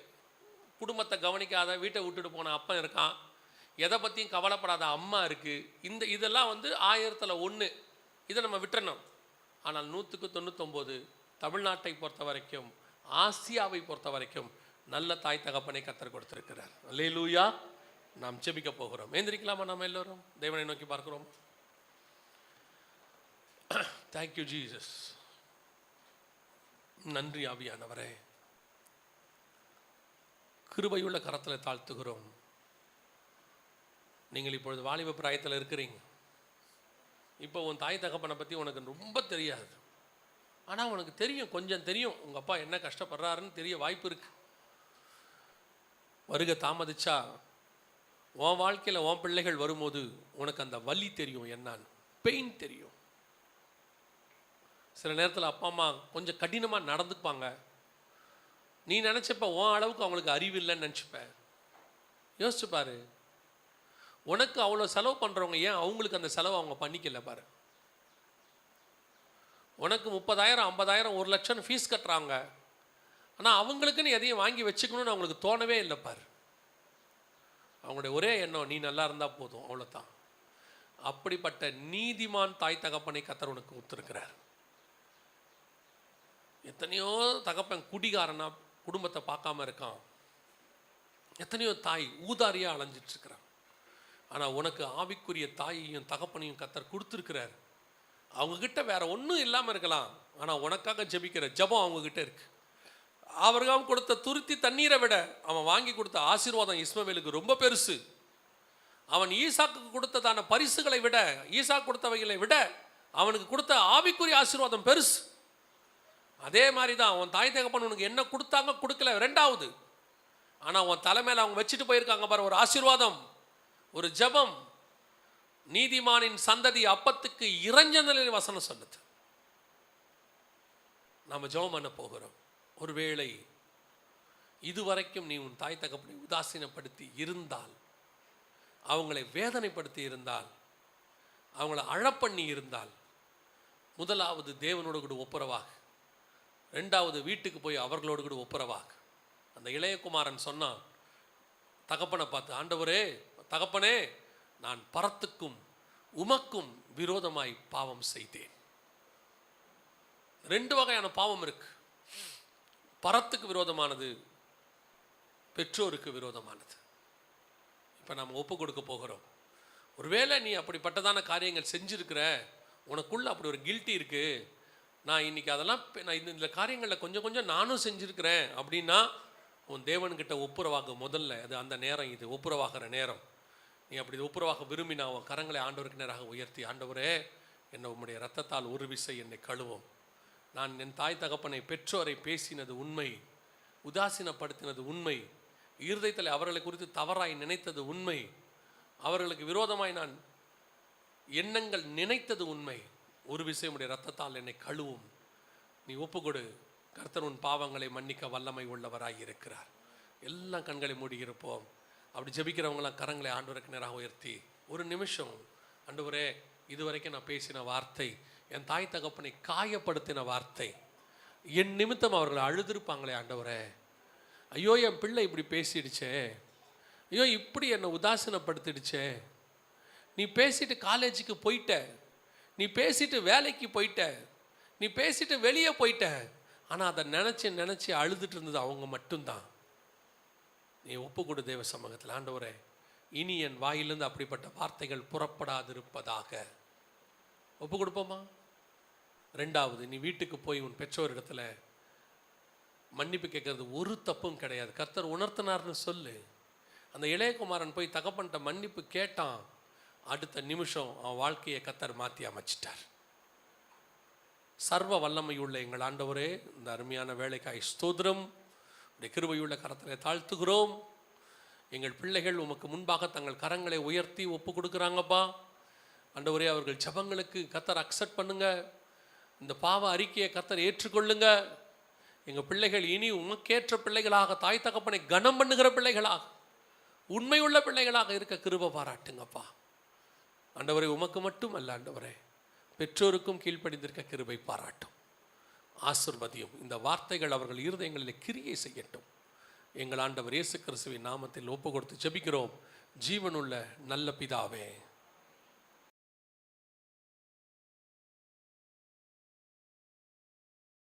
குடும்பத்தை கவனிக்காத வீட்டை விட்டுட்டு போன அப்பன் இருக்கான், எதை பற்றியும் கவலைப்படாத அம்மா இருக்குது. இதெல்லாம் வந்து 1000ல் 1, இதை நம்ம விட்டுறணும். ஆனால் 100க்கு 99 தமிழ்நாட்டை பொறுத்த வரைக்கும், ஆசியாவை பொறுத்த வரைக்கும் நல்ல தாய் தகப்பனை கர்த்தர் கொடுத்திருக்கிறார். அல்லேலூயா. நாம் ஜெபிக்க போகிறோம். எந்திரிக்கலாமா? நாம் எல்லோரும் தேவனை நோக்கி பார்க்கிறோம். Thank you Jesus. நன்றி ஆவியானவரே, கிருபையுள்ள கரத்தில் தாழ்த்துகிறோம். நீங்கள் இப்பொழுது வாலிப பிராயத்தில் இருக்கிறீங்க. இப்போ உன் தாய் தகப்பனை பற்றி உனக்கு ரொம்ப தெரியாது, ஆனால் உனக்கு தெரியும், கொஞ்சம் தெரியும், உங்கள் அப்பா என்ன கஷ்டப்படுறாருன்னு தெரிய வாய்ப்பு இருக்குது. வருகை தாமதிச்சா உன் வாழ்க்கையில் உன் பிள்ளைகள் வரும்போது உனக்கு அந்த வலி தெரியும், என்னான்னு பெயின் தெரியும். சில நேரத்தில் அப்பா அம்மா கொஞ்சம் கடினமாக நடந்துப்பாங்க. நீ நினச்சப்ப உன் அளவுக்கு அவங்களுக்கு அறிவு இல்லைன்னு நினச்சிப்ப. யோசிச்சு பாரு, உனக்கு அவ்வளோ செலவு பண்ணுறவங்க ஏன் அவங்களுக்கு அந்த செலவு அவங்க பண்ணிக்கல பாரு. உனக்கு 30,000 50,000 1 லட்சம் ஃபீஸ் கட்டுறாங்க, ஆனால் அவங்களுக்குன்னு எதையும் வாங்கி வச்சுக்கணும்னு அவங்களுக்கு தோணவே இல்லை பாரு. அவங்களுடைய ஒரே எண்ணம் நீ நல்லா இருந்தால் போதும், அவ்வளோதான். அப்படிப்பட்ட நீதிமான் தாய் தகப்பனை கர்த்தர் உனக்கு ஒத்துருக்கிறார். எத்தனையோ தகப்பன் குடிகாரனா குடும்பத்தை பார்க்காம இருக்கான், எத்தனையோ தாய் ஊதாரியாக அலைஞ்சிட்டு இருக்கிறான். ஆனால் உனக்கு ஆவிக்குரிய தாயையும் தகப்பனையும் கர்த்தர் கொடுத்துருக்கிறார். அவங்கக்கிட்ட வேற ஒன்றும் இல்லாமல் இருக்கலாம், ஆனால் உனக்காக ஜெபிக்கிற ஜெபம் அவங்கக்கிட்ட இருக்கு. அவர்கள் கொடுத்த துருத்தி தண்ணீரை விட அவன் வாங்கி கொடுத்த ஆசீர்வாதம் இஸ்மவேலுக்கு ரொம்ப பெருசு. அவன் ஈசாக்கு கொடுத்ததான பரிசுகளை விட, ஈசாக்கு கொடுத்தவைகளை விட அவனுக்கு கொடுத்த ஆவிக்குரிய ஆசீர்வாதம் பெருசு. அதே மாதிரி தான் உன் தாய் தகப்பன் உனக்கு என்ன கொடுத்தாங்க கொடுக்கல ரெண்டாவது, ஆனால் உன் தலைமையில் அவங்க வச்சுட்டு போயிருக்காங்க பாரு ஒரு ஆசீர்வாதம், ஒரு ஜெபம். நீதிமானின் சந்ததி அப்பத்துக்கு இறைஞ்ச நிலையில் வசனம் சொல்லுது. நாம் ஜெபம் பண்ண போகிறோம். ஒருவேளை இதுவரைக்கும் நீ உன் தாய் தகப்பனை உதாசீனப்படுத்தி இருந்தால், அவங்களை வேதனைப்படுத்தி இருந்தால், அவங்கள அழப்பண்ணி இருந்தால், முதலாவது தேவனோடு கூட ஒப்புரவாக, ரெண்டாவது வீட்டுக்கு போய் அவர்களோடு கூட ஒப்புரவாக. அந்த இளையகுமாரன் சொன்னான் தகப்பனை பார்த்து, ஆண்டவரே தகப்பனே, நான் பரத்துக்கும் உமக்கும் விரோதமாய் பாவம் செய்தேன். 2 வகையான பாவம் இருக்கு. பரத்துக்கு விரோதமானது, பெற்றோருக்கு விரோதமானது. இப்போ நம்ம ஒப்பு கொடுக்க போகிறோம். ஒருவேளை நீ அப்படிப்பட்டதான காரியங்கள் செஞ்சுருக்கிற, உனக்குள்ள அப்படி ஒரு கில்ட்டி இருக்கு, நான் இன்னைக்கு அதெல்லாம் நான் இந்த காரியங்களில் கொஞ்சம் கொஞ்சம் நானும் செஞ்சுருக்கிறேன் அப்படின்னா, உன் தேவன்கிட்ட ஒப்புரவாக முதல்ல அது அந்த நேரம், இது ஒப்புரவாகிற நேரம். நீ அப்படி ஒப்புரவாக விரும்பினா உன் கரங்களை ஆண்டவருக்கு நேராக உயர்த்தி, ஆண்டவரே என்னை உம்முடைய இரத்தத்தால் ஒரு விசை என்னை கழுவும். நான் என் தாய் தகப்பனை பெற்றோரை பேசினது உண்மை, உதாசீனப்படுத்தினது உண்மை, இருதயத்தில் அவர்களை குறித்து தவறாய் நினைத்தது உண்மை, அவர்களுக்கு விரோதமாய் நான் எண்ணங்கள் நினைத்தது உண்மை. ஒரு விஷயம் உடைய இரத்தத்தால் என்னை கழுவும். நீ ஒப்புக்கொடு. கர்த்தர் உன் பாவங்களை மன்னிக்க வல்லமை உள்ளவராய் இருக்கிறார். எல்லாம் கண்களை மூடியிருப்போம். அப்படி ஜெபிக்கிறவங்களாம் கரங்களை ஆண்டவருக்கு நேராக உயர்த்தி ஒரு நிமிஷம், ஆண்டவரே இதுவரைக்கும் நான் பேசின வார்த்தை என் தாய் தகப்பனை காயப்படுத்தின வார்த்தை. என் நிமித்தம் அவர்கள் அழுதுருப்பாங்களே ஆண்டவரே, ஐயோ என் பிள்ளை இப்படி பேசிடுச்சே, ஐயோ இப்படி என்னை உதாசீனப்படுத்திடுச்சே, நீ பேசிட்டு காலேஜுக்கு போயிட்ட, நீ பேசிட்டு வேலைக்கு போயிட்ட, நீ பேசிட்டு வெளியே போயிட்ட, ஆனால் அதை நினச்சி அழுதுட்டு இருந்தது அவங்க மட்டும்தான். நீ ஒப்பு கொடு தேவ சமூகத்தில், ஆண்டவரே இனி என் வாயிலிருந்து அப்படிப்பட்ட வார்த்தைகள் புறப்படாதிருப்பதாக. ஒப்பு கொடுப்போமா? ரெண்டாவது, நீ வீட்டுக்கு போய் உன் பெற்றோரிடத்துல மன்னிப்பு கேட்கறது ஒரு தப்பும் கிடையாது. கர்த்தர் உணர்த்தினார்னு சொல்லு. அந்த இளையகுமாரன் போய் தகப்பன்ட்ட மன்னிப்பு கேட்டான். அடுத்த நிமிஷம் அவன் வாழ்க்கையை கர்த்தர் மாற்றி அமைச்சிட்டார். சர்வ வல்லமையுள்ள எங்கள் ஆண்டவரே, இந்த அருமையான வேலைக்காய் ஸ்தோத்திரம். உடைய கிருபையுள்ள கரத்திலே தாழ்த்துகிறோம். எங்கள் பிள்ளைகள் உமக்கு முன்பாக தங்கள் கரங்களை உயர்த்தி ஒப்பு கொடுக்குறாங்கப்பா. ஆண்டவரே, அவர்கள் ஜெபங்களுக்கு கர்த்தர் அக்செப்ட் பண்ணுங்க. இந்த பாவ அறிக்கையை கர்த்தர் ஏற்றுக்கொள்ளுங்க. எங்கள் பிள்ளைகள் இனி உமக்கேற்ற பிள்ளைகளாக, தாய் தகப்பனை கனம் பண்ணுகிற பிள்ளைகளாக, உண்மையுள்ள பிள்ளைகளாக இருக்க கிருபை பாராட்டுங்கப்பா. ஆண்டவரே, உமக்கு மட்டும் அல்ல ஆண்டவரே, பெற்றோருக்கும் கீழ்ப்படிந்திருக்க கிருபை பாராட்டும். ஆசீர்வதியும். இந்த வார்த்தைகள் அவர்கள் இருதயங்களில் கிரியை செய்யட்டும். எங்கள் ஆண்டவர் இயேசு கிறிஸ்துவின் நாமத்தில் ஒப்பு கொடுத்து ஜெபிக்கிறோம் ஜீவனுள்ள நல்ல பிதாவே.